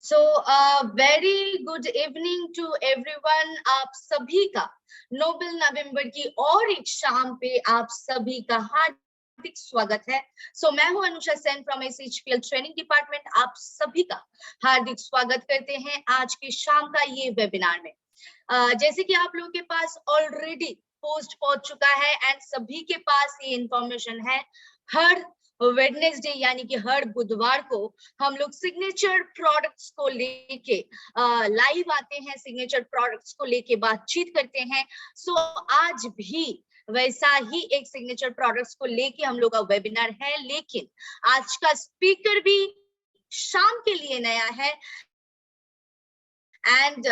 So very good evening to everyone. आप सभी का नोबेल नवंबर की और एक शाम पे आप सभी का हार्दिक स्वागत है। मैं हूं Anusha Sen from SHPL training department. आप सभी का हार्दिक स्वागत करते हैं आज की शाम का ये वेबिनार में। जैसे कि आप लोगों के पास ऑलरेडी पोस्ट पहुंच चुका है एंड सभी के पास ये इंफॉर्मेशन है, हर वेडनेसडे यानी कि हर बुधवार को हम लोग सिग्नेचर प्रोडक्ट्स को लेके लाइव आते हैं, सिग्नेचर प्रोडक्ट्स को लेके बातचीत करते हैं। आज भी वैसा ही एक सिग्नेचर प्रोडक्ट्स को लेके हम लोग का वेबिनार है, लेकिन आज का स्पीकर भी शाम के लिए नया है एंड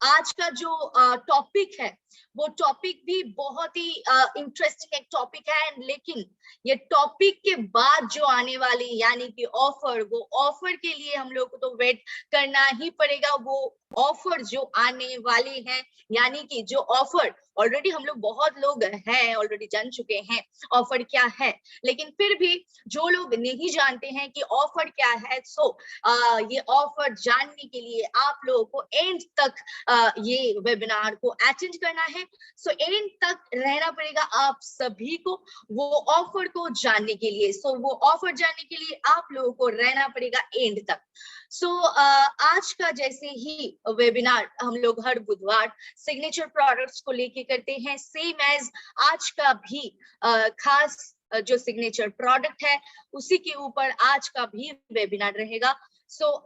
आज का जो टॉपिक है वो टॉपिक भी बहुत ही इंटरेस्टिंग एक टॉपिक है। लेकिन ये टॉपिक के बाद जो आने वाली यानी कि ऑफर, वो ऑफर के लिए हम लोग को तो वेट करना ही पड़ेगा। वो ऑफर जो आने वाले हैं यानी कि जो ऑफर ऑलरेडी हम लोग बहुत लोग हैं ऑलरेडी जान चुके हैं ऑफर क्या है, लेकिन फिर भी जो लोग नहीं जानते हैं कि ऑफर क्या है, ये ऑफर जानने के लिए आप लोगों को एंड तक ये वेबिनार को अटेंड करना है। एंड तक रहना पड़ेगा आप सभी को वो ऑफर को जानने के लिए। वो ऑफर जानने के लिए आप लोगों को रहना पड़ेगा एंड तक। आज का जैसे ही वेबिनार हम लोग हर बुधवार सिग्नेचर प्रोडक्ट्स को लेके करते हैं, सेम एज आज का भी खास जो सिग्नेचर प्रोडक्ट है उसी के ऊपर आज का भी वेबिनार रहेगा।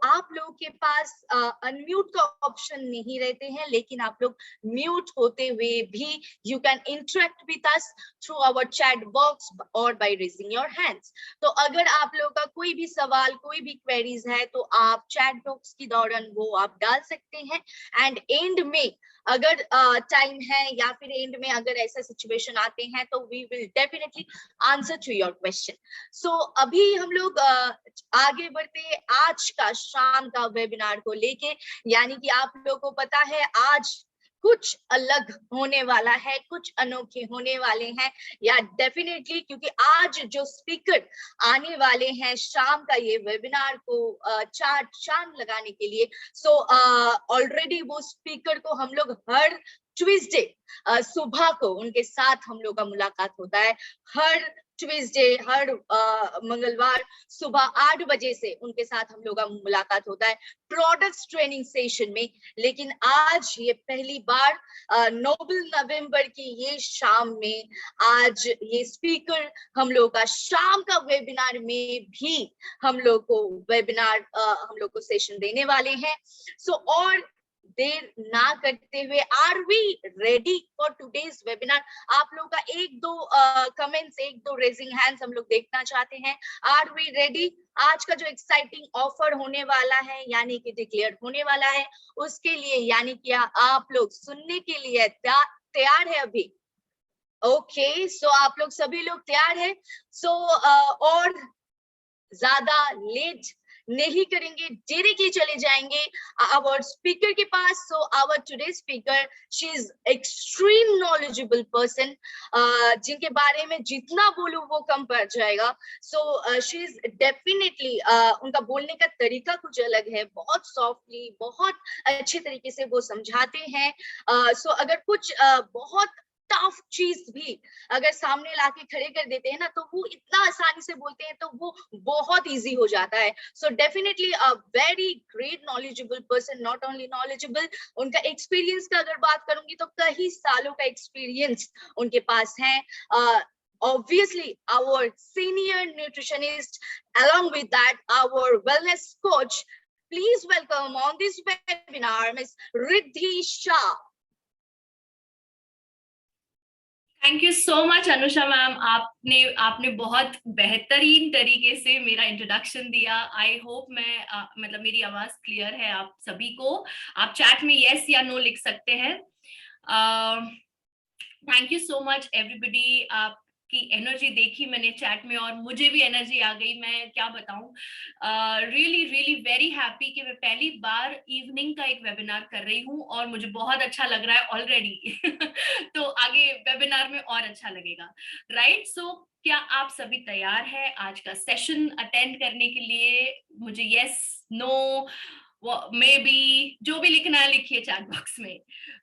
आप लोगों के पास अनम्यूट का ऑप्शन नहीं रहते हैं, लेकिन आप लोग म्यूट होते हुए भी you can interact with us through our chat box और बाय रेजिंग योर हैंड्स। तो अगर आप लोगों का कोई भी सवाल, कोई भी क्वेरीज है तो आप चैट बॉक्स के दौरान वो आप डाल सकते हैं एंड एंड में अगर टाइम है या फिर एंड में अगर ऐसा सिचुएशन आते हैं तो we will definitely answer to your question. अभी हम लोग आगे बढ़ते हैं आज का शाम का वेबिनार को लेके, यानी कि आप लोगों को पता है आज कुछ अलग होने वाला है, कुछ अनोखे होने वाले हैं या डेफिनेटली, क्योंकि आज जो स्पीकर आने वाले हैं शाम का ये वेबिनार को चांद लगाने के लिए। ऑलरेडी वो स्पीकर को हम लोग हर ट्यूसडे सुबह को उनके साथ हम लोग का मुलाकात होता है। हर ट्यूसडे, हर मंगलवार सुबह 8 बजे से उनके साथ हम लोग का मुलाकात होता है प्रोडक्ट्स ट्रेनिंग सेशन में। लेकिन आज ये पहली बार नोबेल नवंबर की ये शाम में आज ये स्पीकर हम लोग का शाम का वेबिनार में भी हम लोग को वेबिनार हम लोग को सेशन देने वाले हैं। और देर ना करते हुए, are we ready for today's webinar? आप लोगों का एक दो कमेंट्स, एक दो रेजिंग हैंड्स हम लोग देखना चाहते हैं। Are we ready? आज का जो एक्साइटिंग ऑफर होने वाला है यानी कि डिक्लेयर होने वाला है उसके लिए, यानी कि आप लोग सुनने के लिए तैयार है अभी? ओके, आप लोग सभी लोग तैयार है। और ज्यादा लेट नहीं करेंगे, डायरेक्टली चले जाएंगे आवर स्पीकर के पास। Our today speaker, she is extreme knowledgeable person, जिनके बारे में जितना बोलूं वो कम पड़ जाएगा। शी इज डेफिनेटली, उनका बोलने का तरीका कुछ अलग है, बहुत सॉफ्टली, बहुत अच्छे तरीके से वो समझाते हैं। अगर कुछ बहुत टफ चीज भी अगर सामने लाके खड़े कर देते हैं ना तो वो इतना आसानी से बोलते हैं तो वो बहुत इजी हो जाता है। Definitely a very great knowledgeable person, not only knowledgeable, उनका एक्सपीरियंस का अगर बात करूंगी तो कई सालों का एक्सपीरियंस उनके पास है। Obviously our senior nutritionist, along with that our wellness coach. Please welcome on this webinar Ms. Riddhi Shah. Thank you so much Anusha ma'am, आपने बहुत बेहतरीन तरीके से मेरा इंट्रोडक्शन दिया। आई होप मतलब मेरी आवाज क्लियर है आप सभी को। आप चैट में यस या नो लिख सकते हैं। Thank you so much everybody. आप की एनर्जी देखी मैंने चैट में और मुझे भी एनर्जी आ गई, मैं क्या बताऊं। रियली रियली वेरी हैप्पी कि मैं पहली बार इवनिंग का एक वेबिनार कर रही हूँ और मुझे बहुत अच्छा लग रहा है ऑलरेडी। तो आगे वेबिनार में और अच्छा लगेगा, राइट। सो क्या आप सभी तैयार हैं आज का सेशन अटेंड करने के लिए? मुझे यस, नो, मे बी जो भी लिखना है लिखिए चैट बॉक्स में।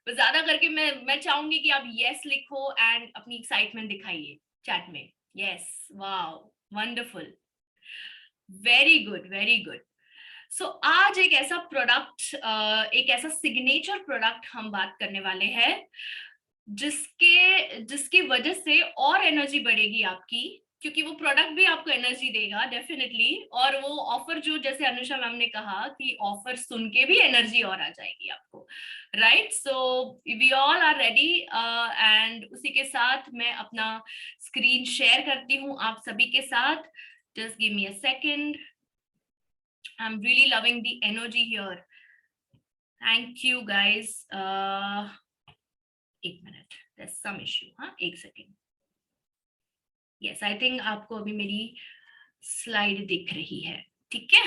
तो ज्यादा करके मैं चाहूंगी कि आप यस लिखो एंड अपनी एक्साइटमेंट दिखाइए चैट में। Yes, wow, wonderful, very good, very good. So आज एक ऐसा प्रोडक्ट, एक ऐसा सिग्नेचर प्रोडक्ट हम बात करने वाले हैं जिसकी वजह से और एनर्जी बढ़ेगी आपकी, क्योंकि वो प्रोडक्ट भी आपको एनर्जी देगा डेफिनेटली। और वो ऑफर जो, जैसे अनुषा मैम ने कहा कि ऑफर सुन के भी एनर्जी और आ जाएगी आपको, right. So we all are ready and उसी के साथ मैं अपना स्क्रीन शेयर करती हूँ आप सभी के साथ। Just give me a second. I am really loving the energy here, thank you guys. एक मिनट, there's some issue, हाँ, एक सेकेंड। यस, आई थिंक आपको अभी मेरी स्लाइड दिख रही है, ठीक है,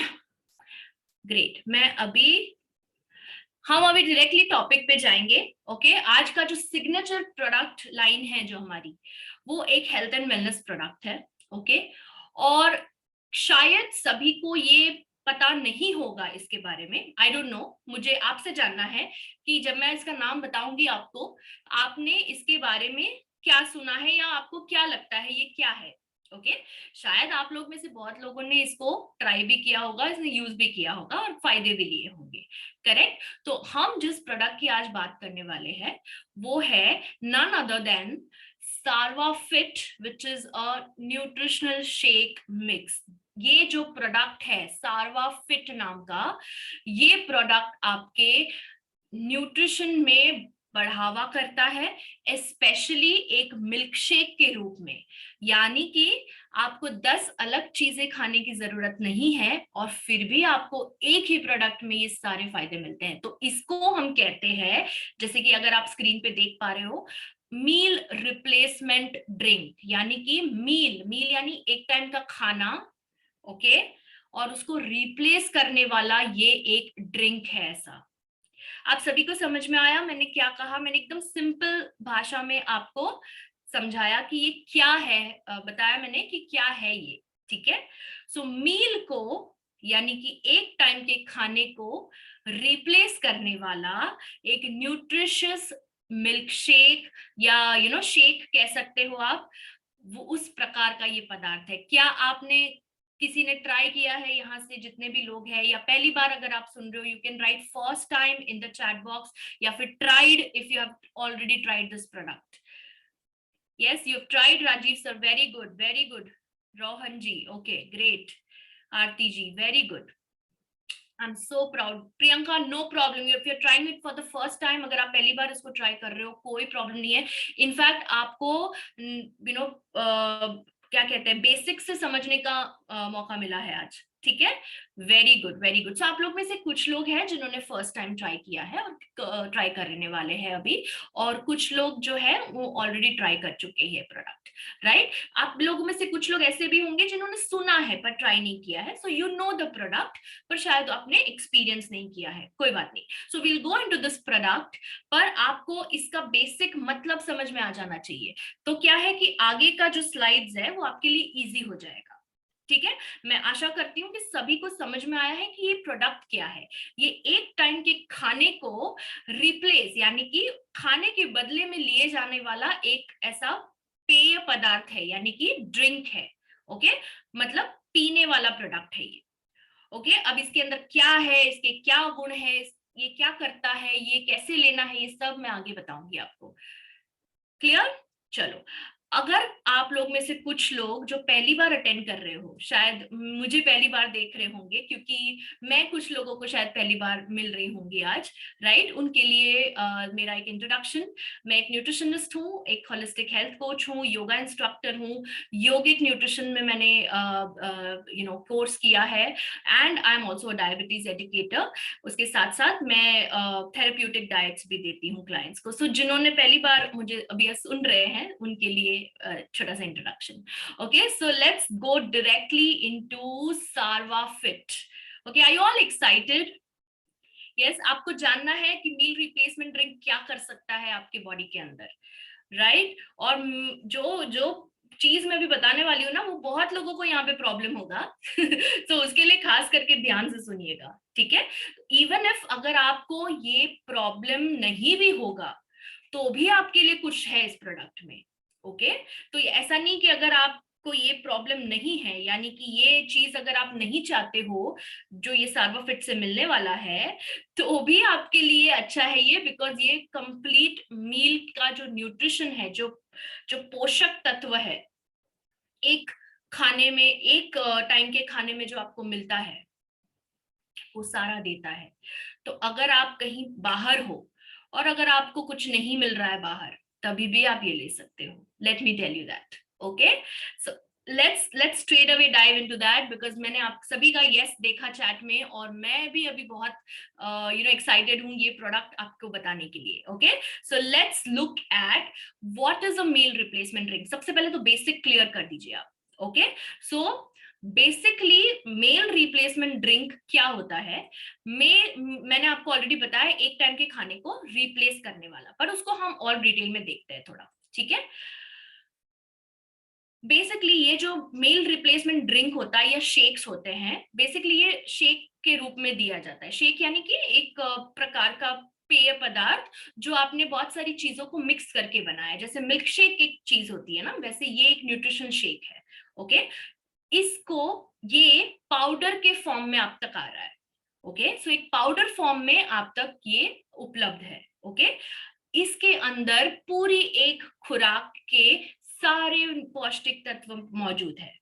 ग्रेट। हम अभी डायरेक्टली टॉपिक पे जाएंगे। ओके, आज का जो सिग्नेचर प्रोडक्ट लाइन है जो हमारी, वो एक हेल्थ एंड वेलनेस प्रोडक्ट है। ओके, और शायद सभी को ये पता नहीं होगा इसके बारे में, आई डोंट नो। मुझे आपसे जानना है कि जब मैं इसका नाम बताऊंगी आपको, आपने इसके बारे में क्या सुना है या आपको क्या लगता है ये क्या है। ओके, शायद आप लोग में से बहुत लोगों ने इसको ट्राई भी किया होगा, इसने यूज भी किया होगा और फायदे भी लिए होंगे, करेक्ट। तो हम जिस प्रोडक्ट की आज बात करने वाले हैं वो है none other than Sarva fit, which is a nutritional shake mix. ये जो प्रोडक्ट है सारवा फिट नाम का, ये प्रोडक्ट आपके न्यूट्रिशन में बढ़ावा करता है, स्पेशली एक मिल्क शेक के रूप में। यानी कि आपको 10 अलग चीजें खाने की जरूरत नहीं है और फिर भी आपको एक ही प्रोडक्ट में ये सारे फायदे मिलते हैं। तो इसको हम कहते हैं, जैसे कि अगर आप स्क्रीन पे देख पा रहे हो, मील रिप्लेसमेंट ड्रिंक। यानी कि मील यानी एक टाइम का खाना, ओके, और उसको रिप्लेस करने वाला ये एक ड्रिंक है ऐसा। आप सभी को समझ में आया मैंने क्या कहा? मैंने एकदम सिंपल भाषा में आपको समझाया कि ये क्या है, बताया मैंने कि क्या है ये, ठीक है। सो मील को, यानी कि एक टाइम के खाने को रिप्लेस करने वाला एक न्यूट्रिशियस मिल्क शेक या शेक कह सकते हो आप, वो उस प्रकार का ये पदार्थ है। क्या आपने किसी ने ट्राई किया है यहाँ से जितने भी लोग हैं, या पहली बार अगर आप सुन रहे हो, you can write first time in the chat box, या फिर tried if you have already tried this product. Yes, you have tried, Rajiv sir, very good, very good. Rohan ji, okay, great. Aarti ji, very good, I am so proud. Priyanka, no problem, if you are trying it for the first time, अगर आप पहली बार इसको try कर रहे हो कोई problem नहीं है। इनफैक्ट आपको क्या कहते हैं, बेसिक्स से समझने का मौका मिला है आज, ठीक है, वेरी गुड, वेरी गुड। सो आप लोग में से कुछ लोग हैं जिन्होंने फर्स्ट टाइम ट्राई किया है और ट्राई करने वाले हैं अभी, और कुछ लोग जो है वो ऑलरेडी ट्राई कर चुके हैं प्रोडक्ट, राइट। आप लोगों में से कुछ लोग ऐसे भी होंगे जिन्होंने सुना है पर ट्राई नहीं किया है, so you know the product पर शायद आपने एक्सपीरियंस नहीं किया है, कोई बात नहीं। So we'll go into this product, पर आपको इसका बेसिक मतलब समझ में आ जाना चाहिए। तो क्या है कि आगे का जो स्लाइड्स है वो आपके लिए इजी हो जाएगा, ठीक है। मैं आशा करती हूँ कि सभी को समझ में आया है कि ये प्रोडक्ट क्या है। ये एक टाइम के खाने को रिप्लेस, यानी कि खाने के बदले में लिए जाने वाला एक ऐसा पेय पदार्थ है, यानी कि ड्रिंक है, ओके, मतलब पीने वाला प्रोडक्ट है ये, ओके। अब इसके अंदर क्या है, इसके क्या गुण है, ये क्या करता है, ये कैसे लेना है, ये सब मैं आगे बताऊंगी आपको, क्लियर। चलो, अगर आप लोग में से कुछ लोग जो पहली बार अटेंड कर रहे हो, शायद मुझे पहली बार देख रहे होंगे, क्योंकि मैं कुछ लोगों को शायद पहली बार मिल रही होंगी आज, राइट। उनके लिए मेरा एक इंट्रोडक्शन, मैं एक न्यूट्रिशनिस्ट हूँ, एक होलिस्टिक हेल्थ कोच हूँ, योगा इंस्ट्रक्टर हूँ, योगिक न्यूट्रिशन में मैंने कोर्स किया है, and I am also diabetes educator. उसके साथ साथ मैं थेरेप्यूटिक डाइट्स भी देती हूँ क्लाइंट्स को। सो जिन्होंने पहली बार मुझे अभी सुन रहे हैं उनके लिए छोटा सा introduction. Okay, so let's go directly into Sarva fit. Okay, are you all excited? Yes, आपको जानना है कि मील रिप्लेसमेंट ड्रिंक क्या कर सकता है आपके बॉडी के अंदर, राइट? और जो जो चीज मैं अभी बताने वाली हूँ ना, वो बहुत लोगों को यहाँ पे प्रॉब्लम होगा. तो उसके लिए खास करके ध्यान से सुनिएगा, ठीक है? इवन इफ अगर आपको ये प्रॉब्लम नहीं भी होगा तो भी आपके लिए कुछ है इस प्रोडक्ट में. ओके, तो ऐसा नहीं कि अगर आपको ये प्रॉब्लम नहीं है, यानी कि ये चीज अगर आप नहीं चाहते हो जो ये सार्वाफिट से मिलने वाला है, तो भी आपके लिए अच्छा है ये, बिकॉज ये कंप्लीट मील का जो न्यूट्रिशन है, जो जो पोषक तत्व है एक खाने में, एक टाइम के खाने में जो आपको मिलता है, वो सारा देता है. तो अगर आप कहीं बाहर हो और अगर आपको कुछ नहीं मिल रहा है बाहर, तभी भी आप ये ले सकते हो. Let me tell you that. Okay, so let's straight away dive into that, because मैंने आप सभी का yes देखा चैट में, और मैं भी अभी बहुत एक्साइटेड हूँ ये प्रोडक्ट आपको बताने के लिए. Okay, so let's look at what is a meal replacement drink. सबसे पहले तो बेसिक क्लियर कर दीजिए आप. Okay, so basically meal replacement drink क्या होता है? मैंने आपको ऑलरेडी बताया, एक टाइम के खाने को रिप्लेस करने वाला, पर उसको हम और डिटेल में देखते हैं थोड़ा, ठीक है? बेसिकली ये जो मेल रिप्लेसमेंट ड्रिंक होता है या शेक्स होते हैं, बेसिकली ये शेक के रूप में दिया जाता है. शेक यानी कि एक प्रकार का पेय पदार्थ जो आपने बहुत सारी चीजों को मिक्स करके बनाया है. जैसे मिल्क शेक एक चीज होती है ना, वैसे ये एक न्यूट्रिशन शेक है. ओके, इसको ये पाउडर के फॉर्म में आप तक आ रहा है. ओके, सो एक पाउडर फॉर्म में आप तक ये उपलब्ध है. ओके, इसके अंदर पूरी एक खुराक के सारे पौष्टिक तत्व मौजूद है.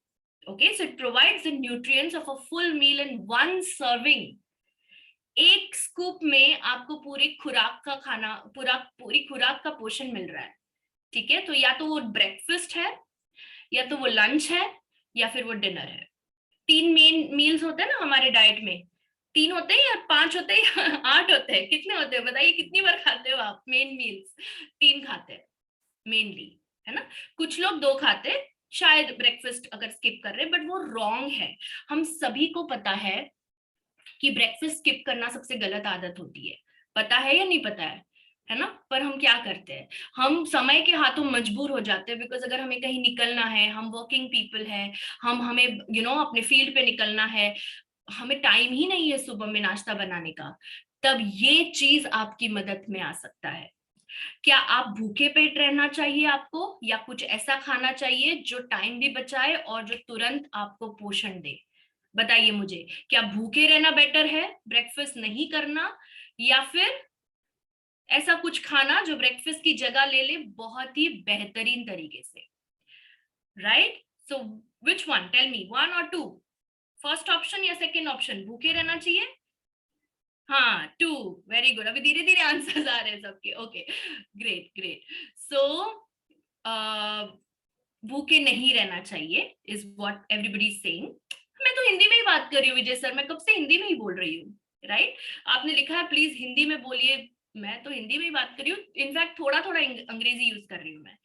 Okay, so it provides the nutrients of a full meal in one serving. एक स्कूप में आपको पूरी खुराक का खाना, पूरी खुराक का पोषण मिल रहा है. ठीक है, तो या तो वो ब्रेकफास्ट है, या तो वो लंच है, या फिर वो डिनर है. 3 मेन मील्स होते हैं ना हमारे डाइट में. 3 होते हैं या 5 होते हैं या 8 होते हैं? कितने होते हैं बताइए, कितनी बार खाते हो आप मेन मील्स? 3 खाते हैं मेनली, है ना? कुछ लोग 2 खाते हैं, शायद ब्रेकफास्ट अगर स्किप कर रहे हैं, बट वो रॉन्ग है. हम सभी को पता है कि ब्रेकफास्ट स्किप करना सबसे गलत आदत होती है. पता है या नहीं पता है ना? पर हम क्या करते हैं, हम समय के हाथों मजबूर हो जाते हैं, बिकॉज अगर हमें कहीं निकलना है, हम वर्किंग पीपल है, हमें अपने फील्ड पे निकलना है, हमें टाइम ही नहीं है सुबह में नाश्ता बनाने का, तब ये चीज आपकी मदद में आ सकता है. क्या आप भूखे पेट रहना चाहिए आपको, या कुछ ऐसा खाना चाहिए जो टाइम भी बचाए और जो तुरंत आपको पोषण दे? बताइए मुझे, क्या भूखे रहना बेटर है, ब्रेकफास्ट नहीं करना, या फिर ऐसा कुछ खाना जो ब्रेकफास्ट की जगह ले ले बहुत ही बेहतरीन तरीके से? Right, so which one? Tell me, 1 और 2. फर्स्ट ऑप्शन या सेकंड ऑप्शन? भूखे रहना चाहिए. हाँ, 2. Very good. अभी धीरे धीरे आंसर्स आ रहे हैं सबके. Okay, great great. सो भूखे नहीं रहना चाहिए is what everybody is saying. मैं तो हिंदी में ही बात कर रही हूँ विजय सर, मैं कब से हिंदी में ही बोल रही हूँ. राइट, आपने लिखा है प्लीज हिंदी में बोलिए, मैं तो हिंदी में ही बात कर रही हूँ. इनफैक्ट थोड़ा थोड़ा अंग्रेजी यूज कर रही हूँ मैं.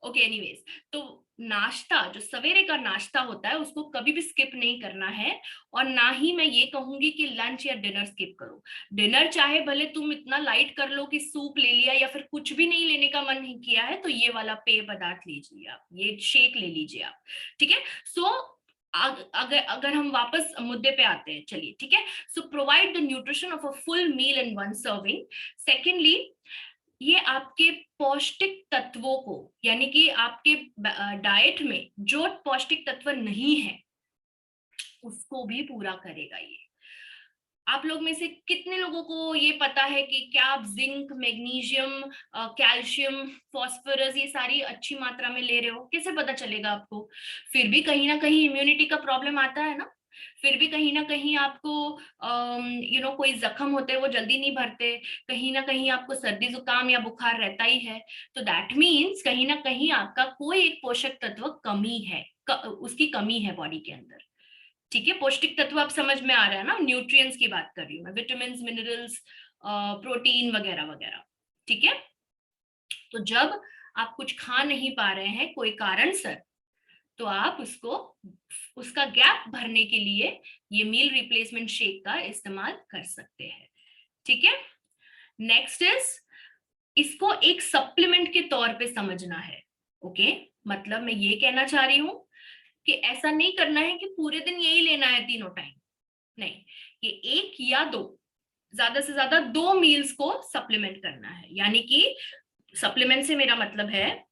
ओके, एनीवेज, तो नाश्ता, जो सवेरे का नाश्ता होता है, उसको कभी भी स्किप नहीं करना है. और ना ही मैं ये कहूंगी कि लंच या डिनर स्किप करो. डिनर चाहे भले तुम इतना लाइट कर लो कि सूप ले लिया या फिर कुछ भी नहीं लेने का मन नहीं किया है, तो ये वाला पेय पदार्थ लीजिए आप, ये शेक ले लीजिए आप. ठीक है, सो अगर हम वापस मुद्दे पे आते हैं, चलिए ठीक है. So provide the nutrition of a full meal in one serving. Secondly, ये आपके पौष्टिक तत्वों को, यानी कि आपके डाइट में जो पौष्टिक तत्व नहीं है उसको भी पूरा करेगा ये. आप लोग में से कितने लोगों को ये पता है कि क्या आप जिंक, मैग्नीशियम, कैल्शियम, फास्फोरस ये सारी अच्छी मात्रा में ले रहे हो? कैसे पता चलेगा आपको? फिर भी कहीं ना कहीं इम्यूनिटी का प्रॉब्लम आता है ना, फिर भी कहीं ना कहीं आपको कोई जख्म होते हैं वो जल्दी नहीं भरते, कहीं ना कहीं आपको सर्दी जुकाम या बुखार रहता ही है. तो दैट मीन्स कहीं ना कहीं आपका कोई एक पोषक तत्व कमी है, उसकी कमी है बॉडी के अंदर. ठीक है, पौष्टिक तत्व आप समझ में आ रहा है ना, न्यूट्रिएंट्स की बात कर रही हूँ मैं, विटामिन, मिनरल्स, प्रोटीन वगैरह वगैरह. ठीक है, तो जब आप कुछ खा नहीं पा रहे हैं कोई कारण सर, तो आप उसका गैप भरने के लिए ये मील रिप्लेसमेंट शेक का इस्तेमाल कर सकते हैं। ठीक है, नेक्स्ट इज इसको एक सप्लीमेंट के तौर पे समझना है। ओके, मतलब मैं ये कहना चाह रही हूं कि ऐसा नहीं करना है कि पूरे दिन यही लेना है तीनों टाइम, नहीं, ये एक या दो, ज्यादा से ज्यादा 2 मील्स को सप्लीमेंट करना है। यानी कि सप्लीमेंट से मेरा मतलब है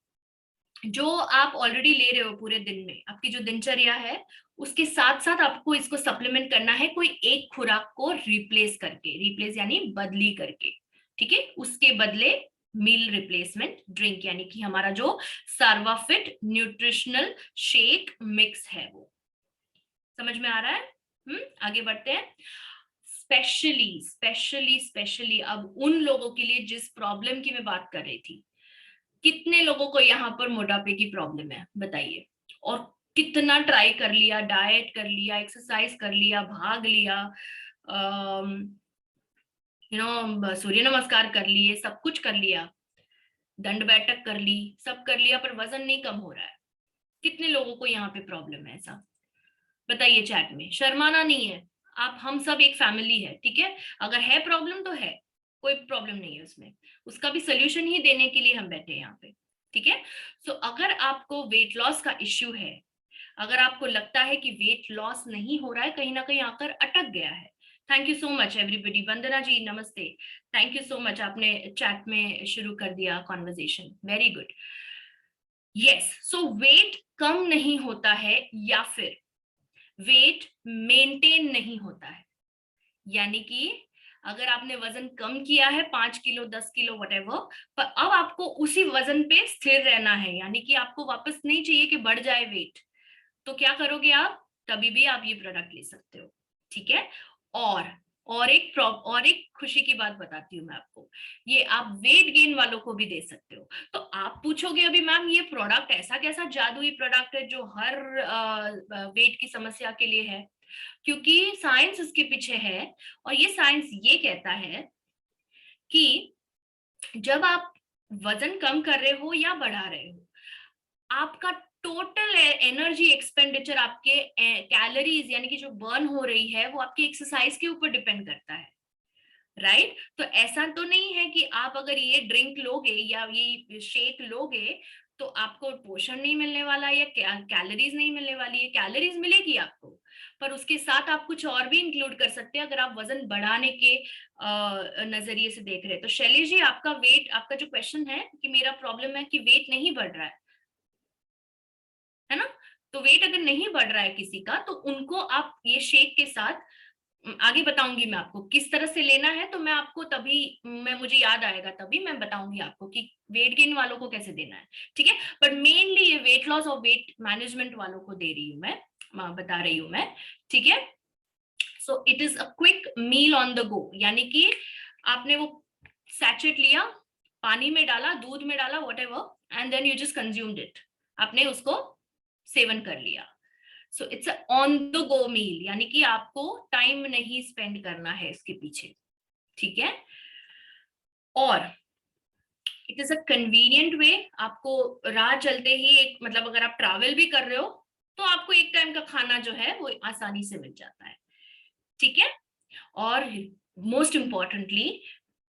जो आप ऑलरेडी ले रहे हो पूरे दिन में, आपकी जो दिनचर्या है उसके साथ साथ आपको इसको सप्लीमेंट करना है कोई एक खुराक को रिप्लेस करके, रिप्लेस यानी बदली करके। ठीक है, उसके बदले मील रिप्लेसमेंट ड्रिंक यानी कि हमारा जो सर्वाफिट न्यूट्रिशनल शेक मिक्स है वो। समझ में आ रहा है? आगे बढ़ते हैं। स्पेशली अब उन लोगों के लिए जिस प्रॉब्लम की मैं बात कर रही थी, कितने लोगों को यहाँ पर मोटापे की प्रॉब्लम है बताइए, और कितना ट्राई कर लिया, डाइट कर लिया, एक्सरसाइज कर लिया, भाग लिया, सूर्य नमस्कार कर लिए, सब कुछ कर लिया, दंड बैठक कर ली, सब कर लिया, पर वजन नहीं कम हो रहा है। कितने लोगों को यहाँ पे प्रॉब्लम है ऐसा बताइए चैट में, शर्माना नहीं है, आप हम सब एक फैमिली है। ठीक है, अगर है प्रॉब्लम तो है, कोई प्रॉब्लम नहीं है उसमें, उसका भी सोल्यूशन ही देने के लिए हम बैठे हैं यहाँ पे। ठीक है, सो अगर आपको वेट लॉस का इश्यू है, अगर आपको लगता है कि वेट लॉस नहीं हो रहा है, कहीं ना कहीं आकर अटक गया है, thank you so much everybody. Vandana ji नमस्ते, थैंक यू सो मच, आपने चैट में शुरू कर दिया conversation, very good. Yes, so weight कम नहीं होता है या फिर वेट मेंटेन नहीं होता है। यानी कि अगर आपने वजन कम किया है 5 किलो 10 किलो वटेवर, पर अब आपको उसी वजन पे स्थिर रहना है, यानी कि आपको वापस नहीं चाहिए कि बढ़ जाए वेट, तो क्या करोगे आप? तभी भी आप ये प्रोडक्ट ले सकते हो। ठीक है, और एक खुशी की बात बताती हूँ मैं आपको, ये आप वेट गेन वालों को भी दे सकते हो। तो आप पूछोगे अभी मैम ये प्रोडक्ट ऐसा कैसा जादुई प्रोडक्ट है जो हर वेट की समस्या के लिए है? क्योंकि साइंस उसके पीछे है, और ये साइंस ये कहता है कि जब आप वजन कम कर रहे हो या बढ़ा रहे हो, आपका टोटल एनर्जी एक्सपेंडिचर, आपके कैलोरीज यानी कि जो बर्न हो रही है वो आपकी एक्सरसाइज के ऊपर डिपेंड करता है, राइट? तो ऐसा तो नहीं है कि आप अगर ये ड्रिंक लोगे या ये शेक लोगे तो आपको पोषण नहीं मिलने वाला या कैलोरीज नहीं मिलने वाली है। कैलोरीज मिलेगी आपको, पर उसके साथ आप कुछ और भी इंक्लूड कर सकते हैं अगर आप वजन बढ़ाने के नजरिए से देख रहे हैं। तो शैलेश जी, आपका वेट, आपका जो क्वेश्चन है कि मेरा प्रॉब्लम है कि वेट नहीं बढ़ रहा है ना? तो वेट अगर नहीं बढ़ रहा है किसी का, तो उनको आप ये शेक के साथ, आगे बताऊंगी मैं आपको किस तरह से लेना है, तो मैं आपको तभी, मैं मुझे याद आएगा तभी मैं बताऊंगी आपको कि वेट गेन वालों को कैसे देना है। ठीक है, पर मेनली ये वेट लॉस और वेट मैनेजमेंट वालों को दे रही हूँ मैं, बता रही हूँ मैं। ठीक है, so it is a quick meal on the go, यानी कि आपने वो सैचेट लिया, पानी में डाला, दूध में डाला, whatever, and then you just consumed it, आपने उसको सेवन कर लिया। So it's a on the go meal, यानी कि आपको टाइम नहीं स्पेंड करना है इसके पीछे। ठीक है, और it is a convenient way, आपको राह चलते ही एक, मतलब अगर आप ट्रैवल भी कर रहे हो तो आपको एक टाइम का खाना जो है वो आसानी से मिल जाता है। ठीक है, और मोस्ट इंपॉर्टेंटली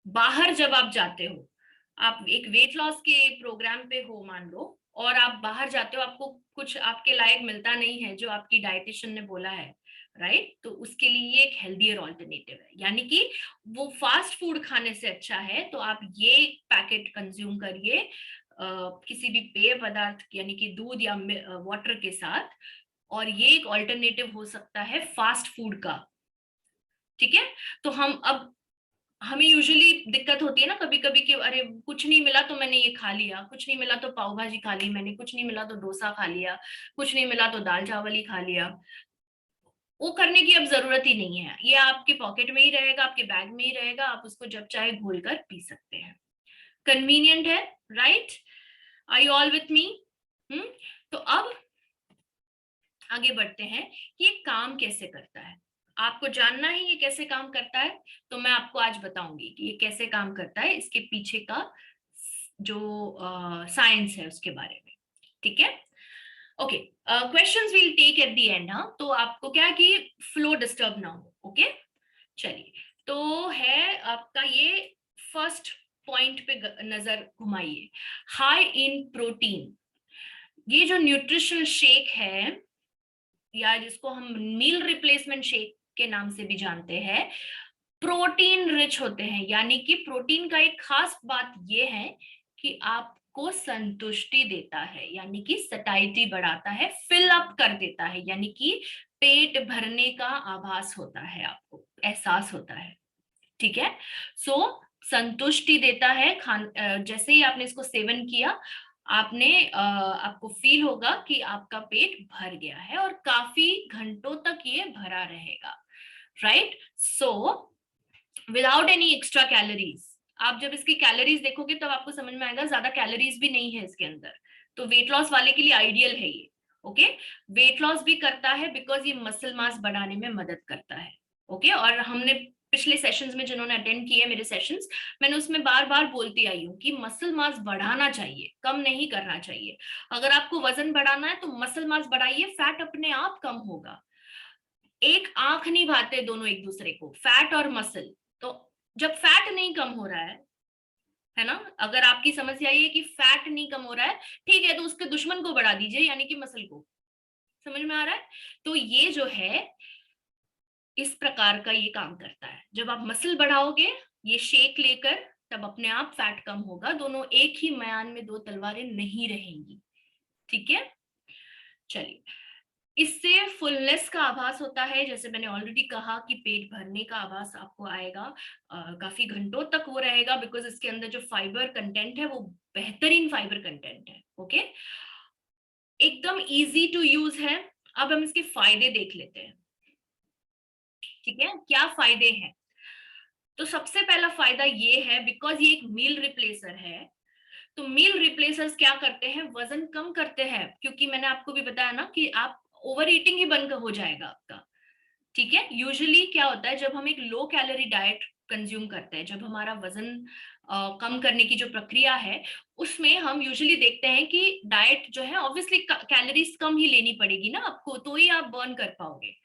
बाहर जब आप जाते हो, आप एक वेट लॉस के प्रोग्राम पे हो मान लो, और आप बाहर जाते हो, आपको कुछ आपके लायक मिलता नहीं है जो आपकी डाइटिशियन ने बोला है, राइट? तो उसके लिए ये एक हेल्दियर ऑल्टरनेटिव है, यानी कि वो फास्ट फूड खाने से अच्छा है तो आप ये पैकेट कंज्यूम करिए किसी भी पेय पदार्थ यानी कि दूध या वाटर के साथ, और ये एक ऑल्टरनेटिव हो सकता है फास्ट फूड का। ठीक है, तो हमें यूजुअली दिक्कत होती है ना कभी कभी कि अरे कुछ नहीं मिला तो मैंने ये खा लिया, कुछ नहीं मिला तो पाव भाजी खा ली मैंने, कुछ नहीं मिला तो डोसा खा लिया, कुछ नहीं मिला तो दाल चावल ही खा लिया। वो करने की अब जरूरत ही नहीं है, ये आपके पॉकेट में ही रहेगा, आपके बैग में ही रहेगा, आप उसको जब चाहे घोल कर पी सकते हैं। कन्वीनियंट है, right? Are you all with me? तो अब आगे बढ़ते हैं कि ये काम कैसे करता है। आपको जानना है ये कैसे काम करता है, तो मैं आपको आज बताऊंगी कि ये कैसे काम करता है, इसके पीछे का जो साइंस है उसके बारे में, ठीक है। Okay, questions will take at the end. हाँ, तो आपको क्या कि फ्लो डिस्टर्ब ना हो। ओके, चलिए, तो है आपका ये फर्स्ट पॉइंट पे नजर घुमाइए, हाई इन प्रोटीन। ये जो न्यूट्रिशनल शेक है, या जिसको हम मील रिप्लेसमेंट शेक के नाम से भी जानते हैं, प्रोटीन रिच होते हैं। यानी कि प्रोटीन का एक खास बात ये है कि आपको संतुष्टि देता है, यानी कि सटाइटी बढ़ाता है, फिल अप कर देता है, यानी कि पेट भरने का आभास होता है, आपको एहसास होता है, ठीक है। सो संतुष्टि देता है। जैसे ही आपने इसको सेवन किया, आपको फील होगा कि आपका पेट भर गया है और काफी घंटों तक ये भरा रहेगा, right. So without any extra calories, आप जब इसकी कैलोरीज देखोगे तब आपको समझ में आएगा ज्यादा कैलोरीज भी नहीं है इसके अंदर। तो वेट लॉस वाले के लिए आइडियल है ये। ओके, वेट लॉस भी करता है बिकॉज ये मसल मास बढ़ाने में मदद करता है। ओके, और हमने पिछले सेशंस में जिन्होंने अटेंड किए मेरे सेशंस, मैंने उसमें बार बार बोलती आई हूँ कि मसल मास बढ़ाना चाहिए, कम नहीं करना चाहिए। अगर आपको वजन बढ़ाना है तो मसल मास बढ़ाइए, फैट अपने आप कम होगा। एक आंख नहीं भाते दोनों एक दूसरे को, फैट और मसल। तो जब फैट नहीं कम हो रहा है ना, अगर आपकी समस्या ये है कि फैट नहीं कम हो रहा है, ठीक है, तो उसके दुश्मन को बढ़ा दीजिए, यानी कि मसल को। समझ में आ रहा है? तो ये जो है इस प्रकार का ये काम करता है। जब आप मसल बढ़ाओगे ये शेक लेकर, तब अपने आप फैट कम होगा। दोनों एक ही म्यान में दो तलवारें नहीं रहेंगी, ठीक है। चलिए, इससे फुलनेस का आभास होता है। जैसे मैंने ऑलरेडी कहा कि पेट भरने का आभास आपको आएगा, काफी घंटों तक वो रहेगा, बिकॉज इसके अंदर जो फाइबर कंटेंट है वो बेहतरीन फाइबर कंटेंट है। ओके, एकदम इजी टू यूज है। अब हम इसके फायदे देख लेते हैं, ठीक है, क्या फायदे हैं। तो सबसे पहला फायदा ये है, बिकॉज ये एक मील रिप्लेसर है, तो मील रिप्लेसर्स क्या करते हैं, वजन कम करते हैं। क्योंकि मैंने आपको भी बताया ना कि आप ओवर ईटिंग ही बंद हो जाएगा आपका, ठीक है। यूजुअली क्या होता है, जब हम एक लो कैलोरी डाइट कंज्यूम करते हैं, जब हमारा वजन कम करने की जो प्रक्रिया है, उसमें हम यूजुअली देखते हैं कि डाइट जो है ऑब्वियसली कैलोरीज कम ही लेनी पड़ेगी ना आपको, तो ही आप बर्न कर पाओगे,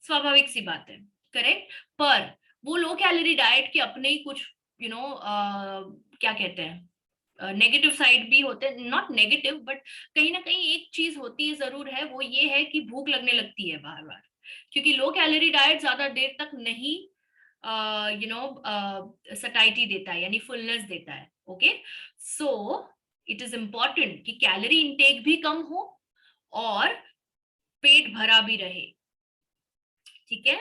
स्वाभाविक सी बात है, करेक्ट। पर वो लो कैलोरी डाइट के अपने ही कुछ क्या कहते हैं नेगेटिव साइड भी होते हैं, नॉट नेगेटिव बट कहीं ना कहीं एक चीज होती है जरूर है, वो ये है कि भूख लगने लगती है बार बार, क्योंकि लो कैलोरी डाइट ज्यादा देर तक नहीं सटाइटी देता है, यानी फुलनेस देता है। Okay, so it is important कि कैलोरी इंटेक भी कम हो और पेट भरा भी रहे, ठीक है।